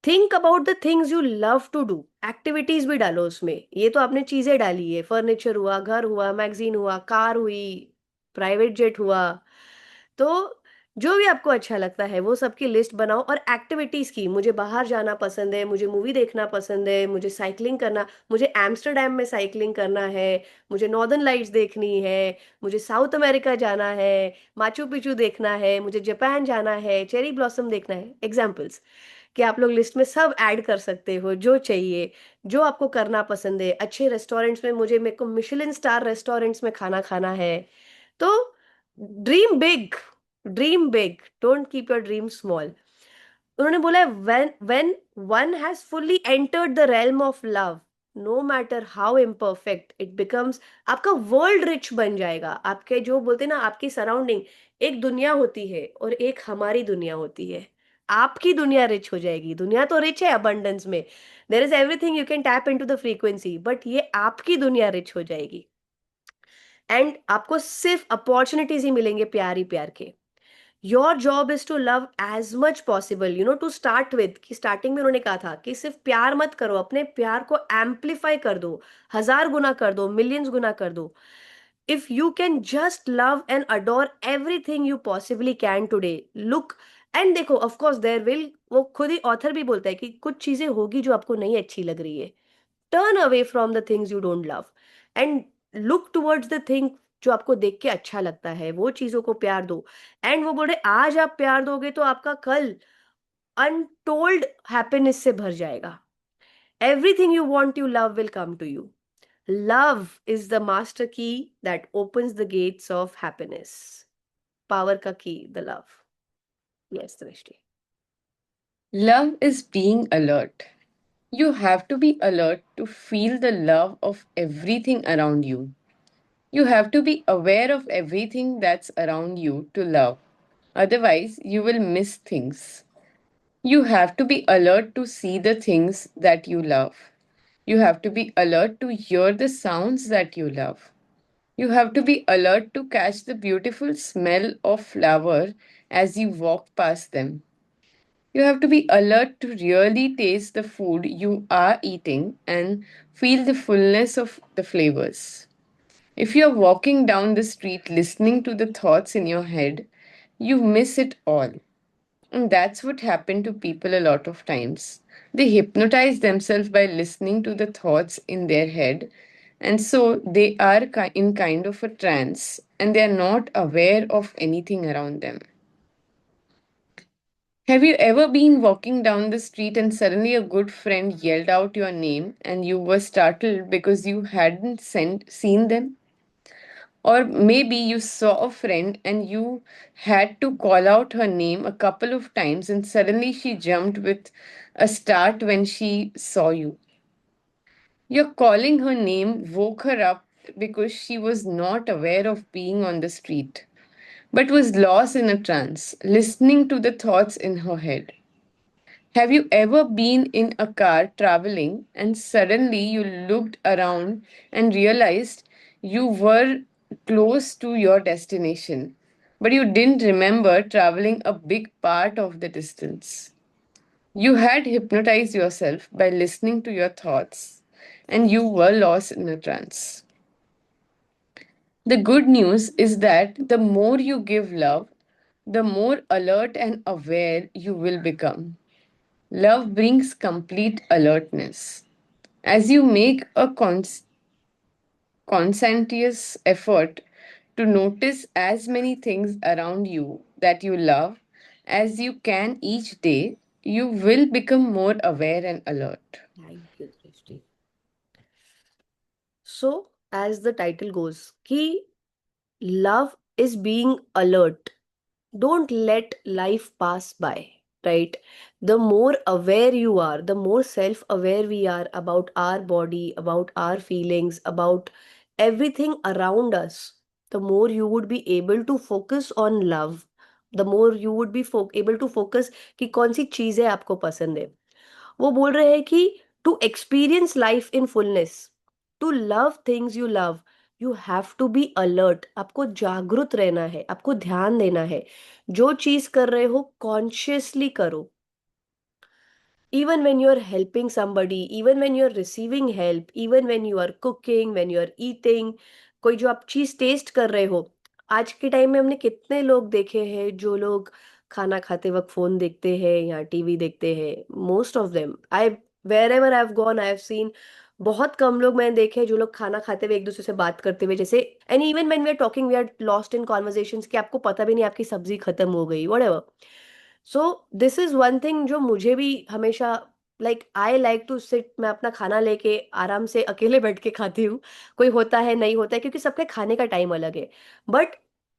think about the things you love to do, activities भी डालो उसमें. ये तो आपने चीजें डाली है, फर्नीचर हुआ, घर हुआ, मैगजीन हुआ, कार हुई, प्राइवेट जेट हुआ. तो जो भी आपको अच्छा लगता है वो सबकी लिस्ट बनाओ. और एक्टिविटीज की, मुझे बाहर जाना पसंद है, मुझे मूवी देखना पसंद है, मुझे साइकिलिंग करना, मुझे एम्स्टरडेम में साइकिलिंग करना है, मुझे नॉर्दर्न लाइट्स देखनी है, मुझे साउथ अमेरिका जाना है, माचू पिचू देखना है, मुझे जापान जाना है, चेरी ब्लॉसम देखना है, एग्जाम्पल्स. कि आप लोग लिस्ट में सब ऐड कर सकते हो जो चाहिए, जो आपको करना पसंद है. अच्छे रेस्टोरेंट्स में, मुझे मेरे को मिशेलिन स्टार रेस्टोरेंट्स में खाना खाना है. तो dream big, dream big, don't keep your dream small. उन्होंने बोला है when one has fully entered the realm of love, no matter how imperfect it becomes, आपका वर्ल्ड रिच बन जाएगा. आपके जो बोलते हैं ना, आपकी सराउंडिंग, एक दुनिया होती है और एक हमारी दुनिया होती है. आपकी दुनिया रिच हो जाएगी. दुनिया तो रिच है अबंडेंस में, there is everything, you can tap into the frequency, but ये आपकी दुनिया रिच हो जाएगी. एंड आपको सिर्फ अपॉर्चुनिटीज ही मिलेंगे प्यार ही प्यार के. Your job is to love as much possible, to start with, कि स्टार्टिंग में उन्होंने कहा था कि सिर्फ प्यार मत करो, अपने प्यार को एम्पलीफाई कर दो, 1000 गुना कर दो, मिलियंस गुना कर दो. If you can just love and adore everything you possibly can today, look. And देखो, ऑफ कोर्स देयर विल, वो खुद ही ऑथर भी बोलता है कि कुछ चीजें होगी जो आपको नहीं अच्छी लग रही है. Turn away from the things you don't love and look towards the thing जो आपको देख के अच्छा लगता है, वो चीजों को प्यार दो. एंड वो बोल रहे आज आप प्यार दोगे तो आपका कल अनटोल्ड हैप्पीनेस से भर जाएगा. Everything you want you love will come to you. Love is the master key that opens the gates of happiness. Power का key, the love. Yes Drishti. Love is being alert. You have to be alert to feel the love of everything around you. You have to be aware of everything that's around you to love. Otherwise, you will miss things. You have to be alert to see the things that you love. You have to be alert to hear the sounds that you love. You have to be alert to catch the beautiful smell of flower as you walk past them. You have to be alert to really taste the food you are eating and feel the fullness of the flavors. If you're walking down the street listening to the thoughts in your head, you miss it all. And that's what happened to people a lot of times. They hypnotize themselves by listening to the thoughts in their head. And so they are in kind of a trance and they are not aware of anything around them. Have you ever been walking down the street and suddenly a good friend yelled out your name and you were startled because you hadn't seen them? Or maybe you saw a friend and you had to call out her name a couple of times and suddenly she jumped with a start when she saw you. Your calling her name woke her up because she was not aware of being on the street, but was lost in a trance, listening to the thoughts in her head. Have you ever been in a car traveling and suddenly you looked around and realized you were close to your destination, but you didn't remember traveling a big part of the distance? You had hypnotized yourself by listening to your thoughts and you were lost in a trance. The good news is that the more you give love, the more alert and aware you will become. Love brings complete alertness. As you make a conscientious effort to notice as many things around you that you love as you can each day, you will become more aware and alert. Thank you, Drishti. So, as the title goes, ki love is being alert. Don't let life pass by, right? The more aware you are, the more self aware we are about our body, about our feelings, about everything around us, the more you would be able to focus on love, the more you would be able to focus कि कौन सी चीजें आपको पसंद है. वो बोल रहे हैं कि to experience life in fullness, to love things you love, you have to be alert. आपको जागरूक रहना है, आपको ध्यान देना है. जो चीज कर रहे हो कॉन्शियसली करो. Even when you're helping somebody, even when you're receiving help, even when you are cooking, when you are eating, कोई जो आप चीज टेस्ट कर रहे हो. आज के टाइम में हमने कितने लोग देखे हैं जो लोग खाना खाते वक्त फोन देखते हैं या टीवी देखते हैं. Most of them, I wherever I have gone, I have seen, बहुत कम लोग मैंने देखे हैं जो लोग खाना खाते हुए एक दूसरे से बात करते हुए जैसे. And even when we are talking we are lost in conversations कि आपको पता भी नहीं आपकी सब्जी खत्म हो गई, whatever. So this is one thing जो मुझे भी हमेशा, like I like to sit, मैं अपना खाना लेके आराम से अकेले बैठ के खाती हूँ. कोई होता है नहीं होता है क्योंकि सबके खाने का टाइम अलग है. बट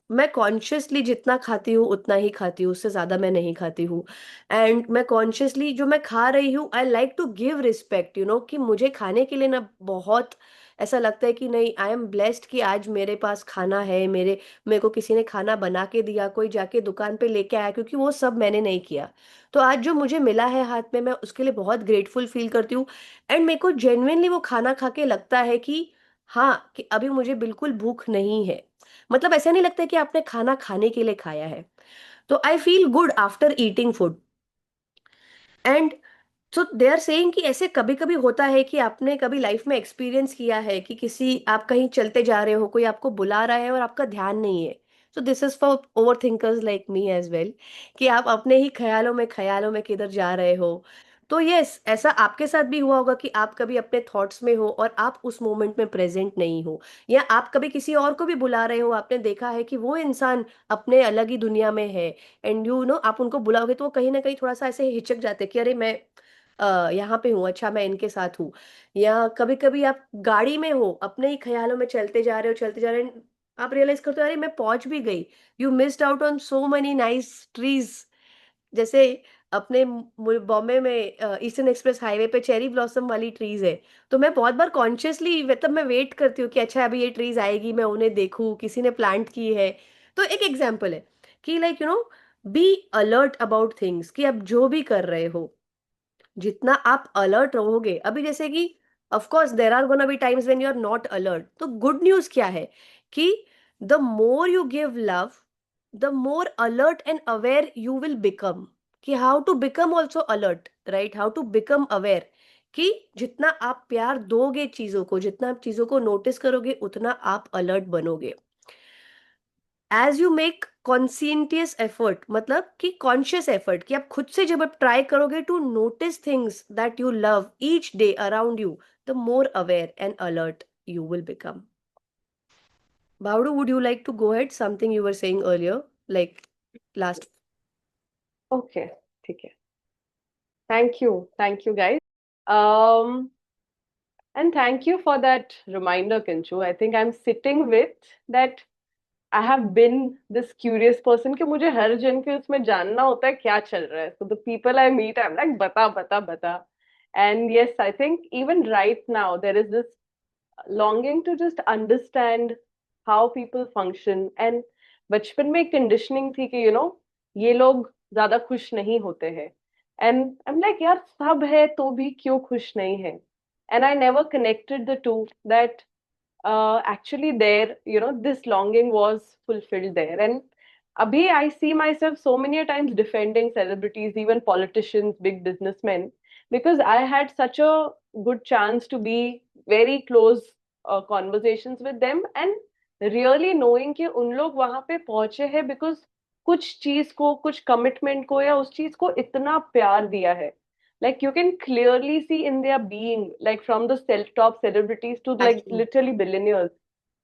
मैं कॉन्शियसली जितना खाती हूँ उतना ही खाती हूँ, उससे ज़्यादा मैं नहीं खाती हूँ. एंड मैं कॉन्शियसली जो मैं खा रही हूँ I like to give respect, कि मुझे खाने के लिए ना बहुत ऐसा लगता है कि नहीं, आई एम ब्लेस्ड कि आज मेरे पास खाना है, मेरे को किसी ने खाना बना के दिया, कोई जाके दुकान पे लेके आया, क्योंकि वो सब मैंने नहीं किया. तो आज जो मुझे मिला है हाथ में, मैं उसके लिए बहुत ग्रेटफुल फील करती हूँ. एंड मेरे को जेन्युइनली वो खाना खा के लगता है कि हाँ, कि अभी मुझे बिल्कुल भूख नहीं है. मतलब ऐसा नहीं लगता है कि आपने खाना खाने के लिए खाया है. तो I feel good after eating food. And so they are saying कि ऐसे कभी कभी होता है कि आपने कभी लाइफ में एक्सपीरियंस किया है कि किसी, आप कहीं चलते जा रहे हो, कोई आपको बुला रहा है और आपका ध्यान नहीं है. So this is for over thinkers like me as well, कि आप अपने ही ख्यालों में किधर जा रहे हो. तो यस, ऐसा आपके साथ भी हुआ होगा कि आप कभी अपने थॉट्स में हो और आप उस मोमेंट में प्रेजेंट नहीं हो. या आप कभी किसी और को भी बुला रहे हो, आपने देखा है कि वो इंसान अपने अलग ही दुनिया में है. एंड आप उनको बुलाओगे तो वो कहीं ना कहीं थोड़ा सा ऐसे हिचक जाते हैं कि अरे मैं यहाँ पे हूँ, अच्छा मैं इनके साथ हूँ. या कभी कभी आप गाड़ी में हो, अपने ही ख्यालों में चलते जा रहे हैं, आप रियलाइज करते हो अरे मैं पहुंच भी गई. You missed out on so many nice trees. जैसे अपने बॉम्बे में ईस्टर्न एक्सप्रेस हाईवे पे चेरी ब्लॉसम वाली ट्रीज है. तो मैं बहुत बार कॉन्शियसली, मतलब मैं वेट करती हूँ कि अच्छा अभी ये ट्रीज आएगी, मैं उन्हें देखूँ, किसी ने प्लांट की है. तो एक एग्जाम्पल है कि like be alert about things, कि आप जो भी कर रहे हो, जितना आप अलर्ट रहोगे. अभी जैसे कि of course there are gonna be times when you are not alert. तो गुड न्यूज क्या है कि the more you give love, the more alert and aware you will become. कि how to become also alert, right? How to become aware कि जितना आप प्यार दोगे चीजों को, जितना आप चीजों को नोटिस करोगे, उतना आप अलर्ट बनोगे. एज यू मेक कॉन्सियंटियस एफर्ट, मतलब कि कॉन्शियस एफर्ट, कि आप खुद से जब आप ट्राई करोगे to notice things that you love each day around you, the more aware and alert you will become. Baudu, would you like to go ahead? Something you were saying earlier, like last. Okay, ठीक है. Thank you guys. Um, and thank you for that reminder, Kinchu. I think I'm sitting with that. I have been this curious person कि मुझे हर जन के उसमें जानना होता है क्या चल रहा है. So the people I meet, I'm like बता बता बता. And yes, I think even right now there is this longing to just understand how people function. And बचपन में कंडीशनिंग थी कि ये लोग ज्यादा खुश नहीं होते हैं. And I'm like यार सब है तो भी क्यों खुश नहीं है. And I never connected the two that actually there this longing was fulfilled there. And abhi I see myself so many times defending celebrities, even politicians, big businessmen, because I had such a good chance to be very close conversations with them, and really knowing कि उन लोग वहां पे पहुंचे हैं because कुछ चीज को, कुछ कमिटमेंट को या उस चीज को इतना प्यार दिया है. Like you can clearly see in their being, like from the self top celebrities to like Actually, literally billionaires,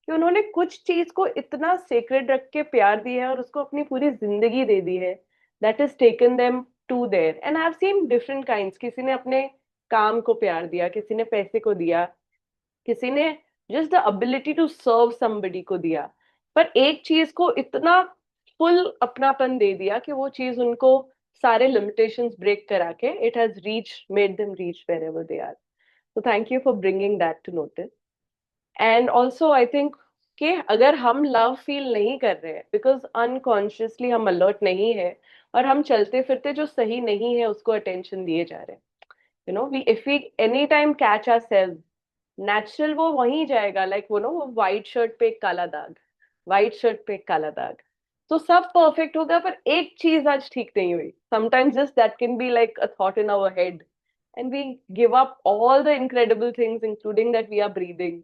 कि उन्होंने कुछ चीज को इतना सेक्रेड रख के प्यार दिया है और उसको अपनी पूरी जिंदगी दे दी है. That is taken them to there. And I have seen different kinds. किसी ने अपने काम को प्यार दिया, किसी ने पैसे को दिया, किसी ने just the ability to serve somebody को दिया. पर एक चीज को इतना फुल अपनापन दे दिया कि वो चीज उनको सारे लिमिटेशंस ब्रेक करा के it has reach made them reach wherever they are. So thank you for bringing that to notice. And also I think कि अगर हम लव फील नहीं कर रहे हैं बिकॉज अनकॉन्शियसली हम अलर्ट नहीं है और हम चलते फिरते जो सही नहीं है उसको अटेंशन दिए जा रहे हैं, we if we any time catch our self, natural वो वहीं जाएगा. लाइक वो व्हाइट शर्ट पे एक काला दाग, व्हाइट शर्ट पे एक काला दाग. तो सब परफेक्ट होगा पर एक चीज आज ठीक नहीं हुई. Sometimes just that can be like a thought in our head, and we give up all the incredible things, including that we are breathing.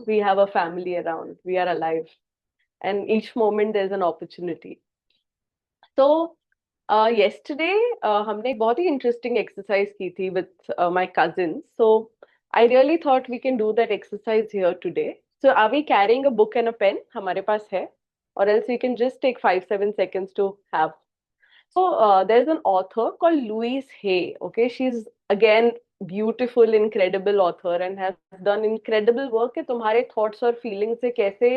We have a family around, we are alive, and each moment there's an opportunity. So yesterday हमने एक बहुत ही interesting exercise की थी with my cousins. So I really thought we can do that exercise here today. So are we carrying a book and a pen? हमारे पास है, or else we can just take 5-7 seconds to have. So there's an author called Louise Hay. Okay, she's again beautiful, incredible author and has done incredible work कि तुम्हारे thoughts और feelings से कैसे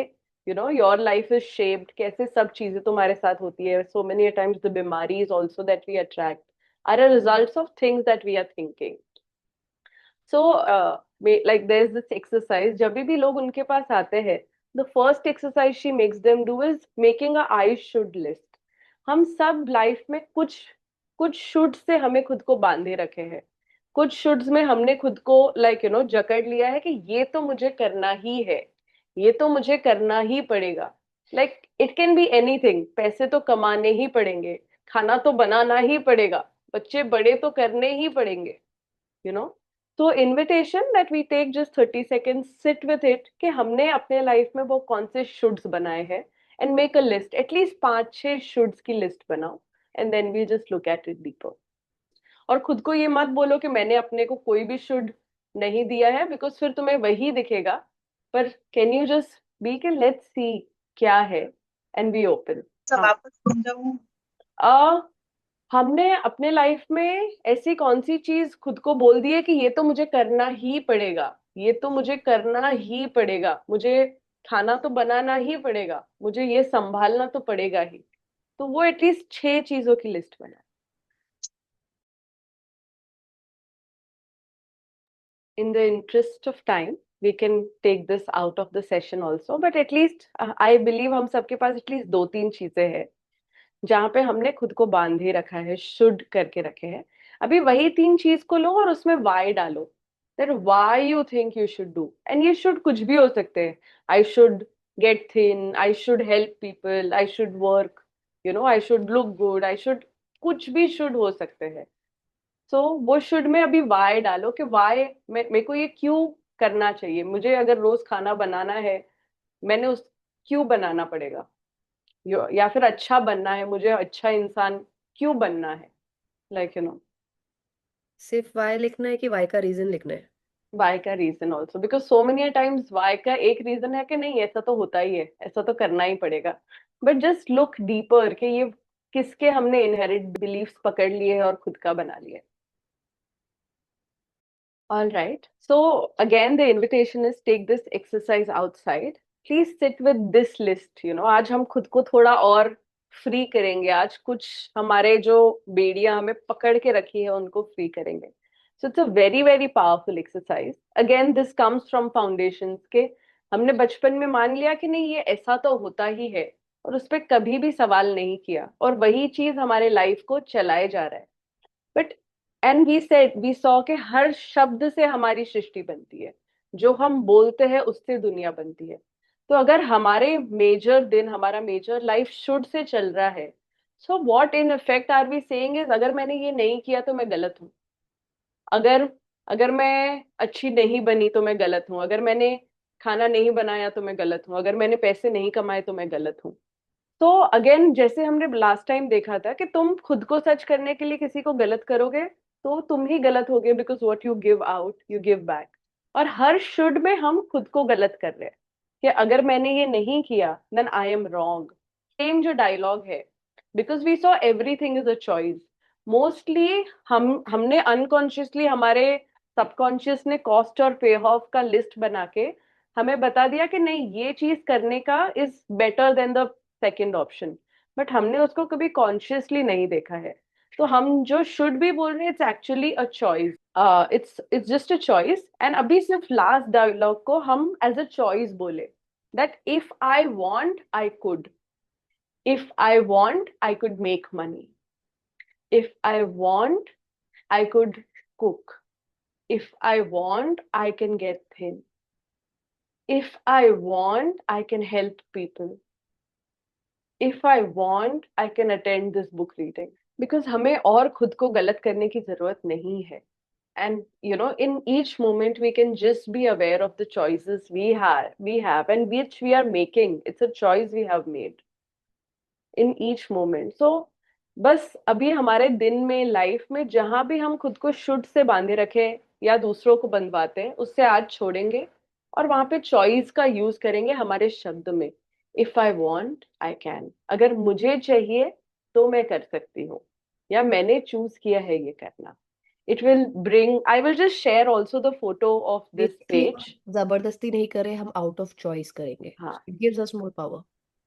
your life is shaped, कैसे सब चीजें तुम्हारे साथ होती है. So many a times the बीमारीज also that we attract are a results of things that we are thinking. So like there's this exercise. जब भी लोग उनके पास आते हैं, the first exercise she makes them do is making a I should list. हम सब life में कुछ कुछ शुड से हमें खुद को बांधे रखे हैं. कुछ शुड्स में हमने खुद को जकड़ लिया है कि ये तो मुझे करना ही है, ये तो मुझे करना ही पड़ेगा. Like it can be anything. पैसे तो कमाने ही पड़ेंगे, खाना तो बनाना ही पड़ेगा, बच्चे बड़े तो करने ही पड़ेंगे. यू नो तो invitation that we take just 30 seconds, sit with it कि हमने अपने लाइफ में वो कौन से शुड्स बनाए हैं, and make a list. At least 5-6 shoulds की लिस्ट बनाओ, and then we just look at it deeper. और खुद को ये मत बोलो कि मैंने अपने को कोई भी शुड नहीं दिया है, बिकॉज फिर तुम्हें वही दिखेगा. पर कैन यू जस्ट बी के लेट्स सी क्या है, एंड बी ओपन. सब वापस समझाऊं? हमने अपने लाइफ में ऐसी कौन सी चीज खुद को बोल दी है कि ये तो मुझे करना ही पड़ेगा, ये तो मुझे करना ही पड़ेगा, मुझे खाना तो बनाना ही पड़ेगा, मुझे ये संभालना तो पड़ेगा ही. तो वो एटलीस्ट 6 चीजों की लिस्ट बना. In the interest of time, we can take this out of the session also, but at least I believe हम सबके पास एटलीस्ट 2-3 चीजें हैं जहां पे हमने खुद को बांधे रखा है, शुड करके रखे हैं. अभी वही 3 चीज को लो और उसमें वाई डालो. That why you think you should do. And ये शुड कुछ भी हो सकते हैं. I should get thin, I should help people, I should work, I should look good, I should, कुछ भी शुड हो सकते हैं. सो वो शुड में अभी वाई डालो कि वाई मेरे को ये क्यों करना चाहिए. मुझे अगर रोज खाना बनाना है, मैंने उस क्यों बनाना पड़ेगा. या फिर अच्छा बनना है, मुझे अच्छा इंसान क्यों बनना है. लाइक सिर्फ वाई लिखना है कि वाई का रीजन लिखना है? वाई का reason also, because so many times why का एक रीजन है कि नहीं ऐसा तो होता ही है, ऐसा तो करना ही पड़ेगा. बट जस्ट लुक डीपर कि ये किसके हमने इनहेरिट बिलीफ्स पकड़ लिए हैं और खुद का बना लिए. All right. So again, the invitation is take this exercise outside. Please sit with this list. आज हम खुद को थोड़ा और फ्री करेंगे. आज कुछ हमारे जो बेड़ियां हमें पकड़ के रखी है उनको फ्री करेंगे. So it's a very very powerful exercise. Again, this comes from foundations के हमने बचपन में मान लिया कि नहीं ये ऐसा तो होता ही है और उस पर कभी भी सवाल नहीं किया और वही चीज हमारे लाइफ को चलाए जा रहा है. बट एंड वी सॉ के हर शब्द से हमारी सृष्टि बनती है. जो हम बोलते हैं उससे दुनिया बनती है. तो अगर हमारे मेजर दिन, हमारा मेजर लाइफ शुड से चल रहा है, so what in effect are we saying is अगर मैंने ये नहीं किया तो मैं गलत हूँ. अगर अगर मैं अच्छी नहीं बनी तो मैं गलत हूँ. अगर मैंने खाना नहीं बनाया तो मैं गलत हूँ. अगर मैंने पैसे नहीं कमाए तो मैं गलत हूँ. तो अगेन जैसे हमने लास्ट टाइम देखा था कि तुम खुद को सच करने के लिए किसी को गलत करोगे तो तुम ही गलत होगे, because what you give out you give back. और हर शुड में हम खुद को गलत कर रहे हैं कि अगर मैंने ये नहीं किया then I am wrong. Same जो डायलॉग है, because we saw everything is a choice. Mostly हमने अनकॉन्शियसली, हमारे सबकॉन्शियस ने कॉस्ट और पे ऑफ का लिस्ट बना के हमें बता दिया कि नहीं ये चीज करने का is better than the second option. But हमने उसको कभी कॉन्शियसली नहीं देखा है. तो हम जो शुड भी बोल रहे हैं it's actually a choice. It's just a choice. And अभी सिर्फ लास्ट डायलॉग को हम एज अ चॉइस बोले that if I want I could. If I want I could make money. If I want I could cook. If I want, I can get thin. If I want, I can help people. If I want, I can attend this book reading. Because हमें और खुद को गलत करने की जरूरत नहीं है. And in each moment we can just be aware of the choices we have and which we are making. It's a choice we have made in each moment. So बस अभी हमारे दिन में, लाइफ में जहां भी हम खुद को शुड से बांधे रखे या दूसरों को बंधवाते हैं उससे आज छोड़ेंगे और वहां पे चॉइस का यूज करेंगे हमारे शब्द में. If I want I can. अगर मुझे चाहिए तो मैं कर सकती हूँ या मैंने चूज किया है ये करना. It will bring, I will just share also the photo of this basically page. जबरदस्ती नहीं कर रहे, हम आउट ऑफ चॉइस करेंगे. हाँ. It gives us more power.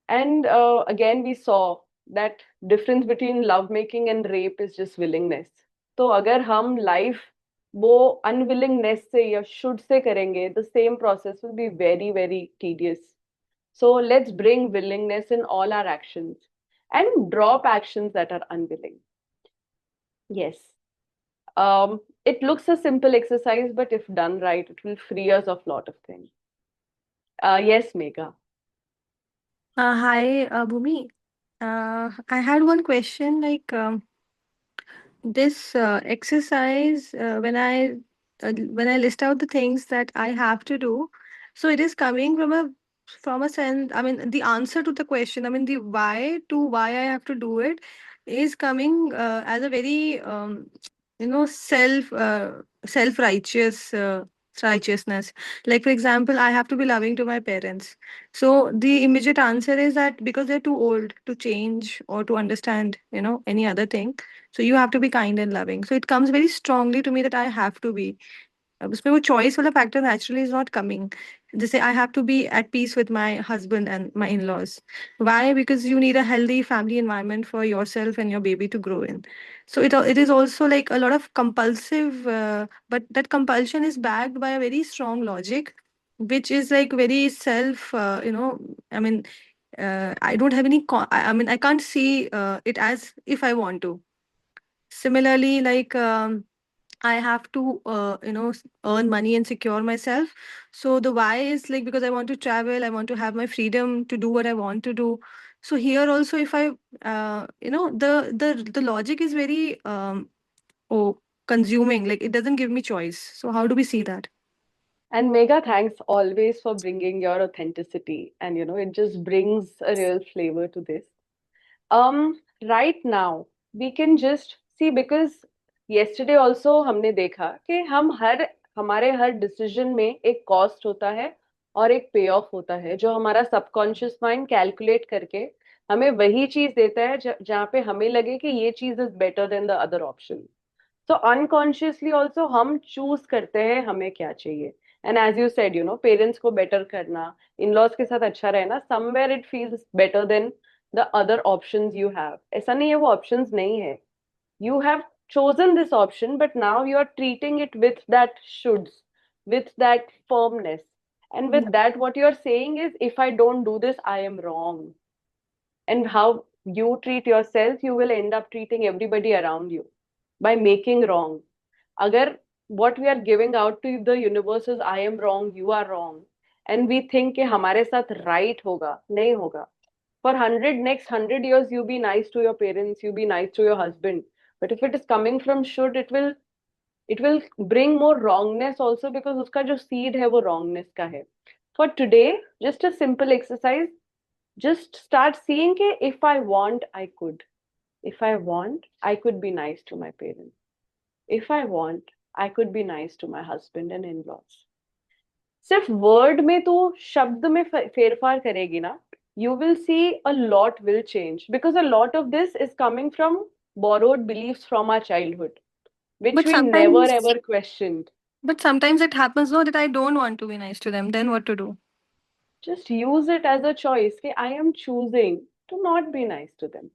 And again, we saw that difference between love making and rape is just willingness. तो अगर हम लाइफ वो अनविलिंगनेस से या शुड से करेंगे, the same process will be very very tedious. So let's bring willingness in all our actions and drop actions that are unwilling. Yes. It looks a simple exercise, but if done right, it will free us of lot of things. Yes, Megha. Hi, Bhumi. I had one question like this exercise when I list out the things that I have to do, so it is coming from a sense. I mean, the answer to the question. I mean, the why to why I have to do it is coming as a very self righteous. Righteousness, like for example, I have to be loving to my parents. So the immediate answer is that because they're too old to change or to understand any other thing, so you have to be kind and loving. So it comes very strongly to me that I have to be. उसमें वो choice वाला factor naturally is not coming. जैसे I have to be at peace with my husband and my in-laws. Why? Because you need a healthy family environment for yourself and your baby to grow in. So it is also like a lot of compulsive, but that compulsion is backed by a very strong logic, which is like very self. I mean, I don't have any. I mean, I can't see it as if I want to. Similarly, like I have to, earn money and secure myself. So the why is like because I want to travel, I want to have my freedom to do what I want to do. So here also, if I, the logic is very consuming. Like it doesn't give me choice. So how do we see that? And Megha, thanks always for bringing your authenticity. And it just brings a real flavor to this. Right now, we can just see because yesterday also हमने देखा कि हमारे हर decision में एक cost होता है और एक पे ऑफ होता है जो हमारा सबकॉन्शियस माइंड कैलकुलेट करके हमें वही चीज देता है जहाँ पे हमें लगे कि ये चीज is better than the other option. तो अनकॉन्शियसली ऑल्सो हम चूज करते हैं हमें क्या चाहिए. And as you said parents को बेटर करना, इन लॉज के साथ अच्छा रहना, somewhere it feels better than the other options you have. ऐसा नहीं है वो ऑप्शंस नहीं है. You have chosen this option, but now you are treating it with that shoulds, with that firmness. And with that, what you are saying is, if I don't do this, I am wrong. And how you treat yourself, you will end up treating everybody around you by making wrong. Agar what we are giving out to the universe is, I am wrong, you are wrong. And we think कि हमारे साथ right होगा, नहीं होगा. For next 100 years, you be nice to your parents, you be nice to your husband. But if it is coming from should, it will bring more wrongness also because उसका जो seed है वो wrongness का है. For today, just a simple exercise. Just start seeing कि if I want, I could. If I want, I could be nice to my parents. If I want, I could be nice to my husband and in-laws. सिर्फ word में तू शब्द में फेरफार करेगी ना, you will see a lot will change because a lot of this is coming from borrowed beliefs from our childhood, which But we never sometimes, ever questioned. but sometimes it happens though that I don't want to be nice to them. Then what to do? Just use it as a choice कि I am choosing to not be nice to them.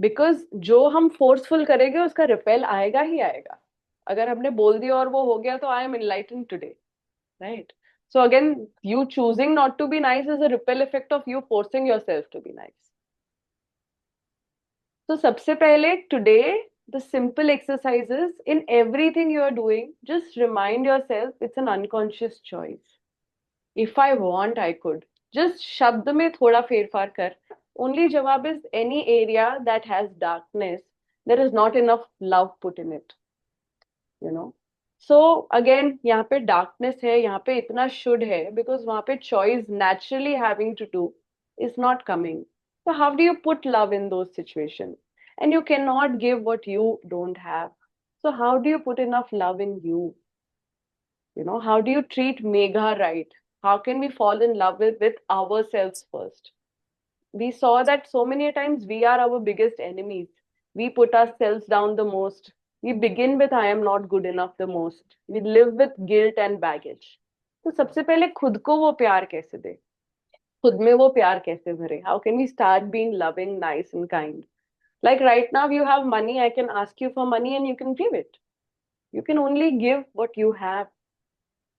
Because जो हम forceful करेंगे उसका repel आएगा ही आएगा. अगर हमने बोल दिया और वो हो गया तो I am enlightened today, right. So again, you choosing not to be nice is a ripple effect of you forcing yourself to be nice. तो सबसे पहले today the simple exercises in everything you are doing, just remind yourself it's an unconscious choice. If I want, I could. Just शब्द में थोड़ा फेरफार कर. Only jawab is any area that has darkness, there is not enough love put in it. So again, यहाँ पे darkness है, यहाँ पे इतना should है, because वहाँ पे choice naturally having to do is not coming. So how do you put love in those situations? And you cannot give what you don't have. So how do you put enough love in you? How do you treat Megha right? How can we fall in love with ourselves first? We saw that so many times we are our biggest enemies. We put ourselves down the most. We begin with I am not good enough the most. We live with guilt and baggage. तो सबसे पहले खुद को वो प्यार कैसे दे, खुद में वो प्यार कैसे भरे? How can we start being loving, nice and kind? Like right now you have money, I can ask you for money and you can give it. You can only give what you have.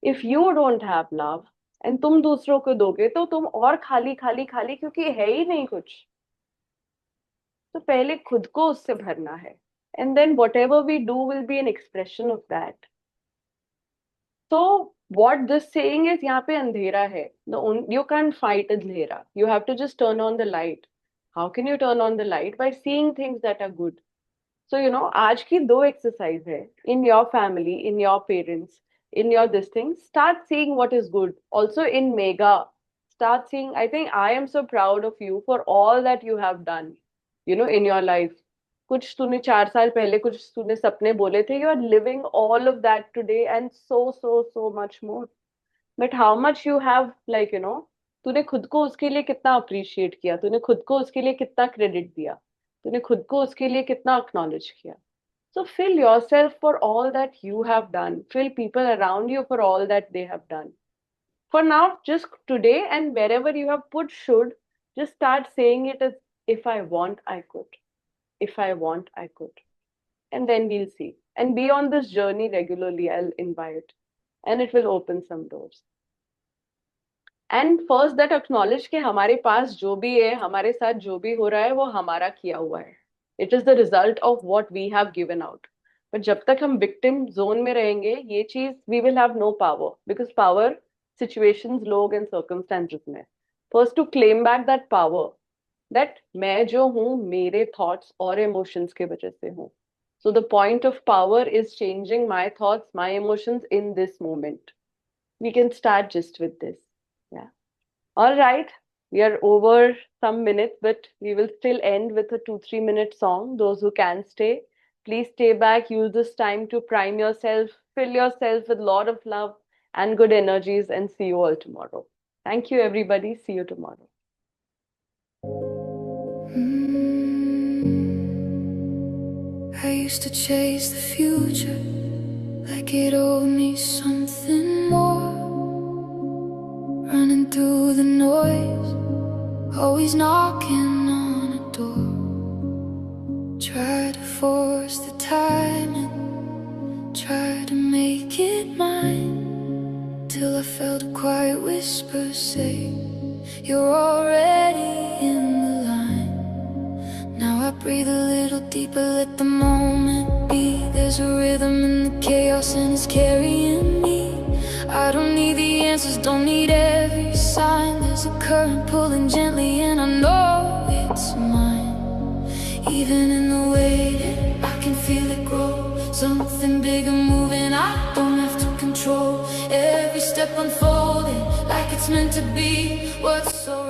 If you don't have love and तुम दूसरों को दोगे तो तुम और खाली खाली खाली, क्योंकि है ही नहीं कुछ. तो पहले खुद को उससे भरना है. And then whatever we do will be an expression of that. So what this saying is, यहाँ पे अंधेरा है. You can't fight अंधेरा. You have to just turn on the light. How can you turn on the light? By seeing things that are good. So आज की 2 exercise है. In your family, in your parents, in your this thing, start seeing what is good. Also in Megha, start seeing, I think I am so proud of you for all that you have done, in your life. कुछ तूने 4 साल पहले कुछ तूने सपने बोले थे, you are living all of that today and so much more. But how much you have, like, तूने खुद को उसके लिए कितना अप्रिशिएट किया, तूने खुद को उसके लिए कितना क्रेडिट दिया, तूने खुद को उसके लिए कितना एक्नॉलेज किया. So fill yourself for all that you have done. Fill people around you for all that they have done. For now, just today and wherever you have put should, just start saying it as if I want, I could. If I want, I could. And then we'll see. And be on this journey regularly, I'll invite. And it will open some doors. And first that acknowledge कि हमारे पास जो भी है, हमारे साथ जो भी हो रहा है, वो हमारा किया हुआ है. It is the result of what we have given out. पर जब तक हम विक्टिम जोन में रहेंगे ये चीज we will have no power, because power situations, लोग एंड सर्कमस्टेंसेस में। First to claim back that power, that मैं जो हूँ मेरे थॉट्स और इमोशंस के वजह से हूँ। So the point of power is changing my thoughts, my emotions in this moment. We can start just with this. Yeah. All right. We are over some minutes, but we will still end with a 2-3 minute song. Those who can stay, please stay back. Use this time to prime yourself, fill yourself with a lot of love and good energies, and see you all tomorrow. Thank you, everybody. See you tomorrow. I used to chase the future like it owed me something more. Running through the noise, always knocking on a door. Try to force the timing, try to make it mine, till I felt a quiet whisper say, you're already in the line. Now I breathe a little deeper, let the moment be. There's a rhythm in the chaos and it's carrying me. I don't need the answers, don't need every sign. There's a current pulling gently and I know it's mine. Even in the waiting, I can feel it grow. Something bigger moving, I don't have to control. Every step unfolding like it's meant to be. What's so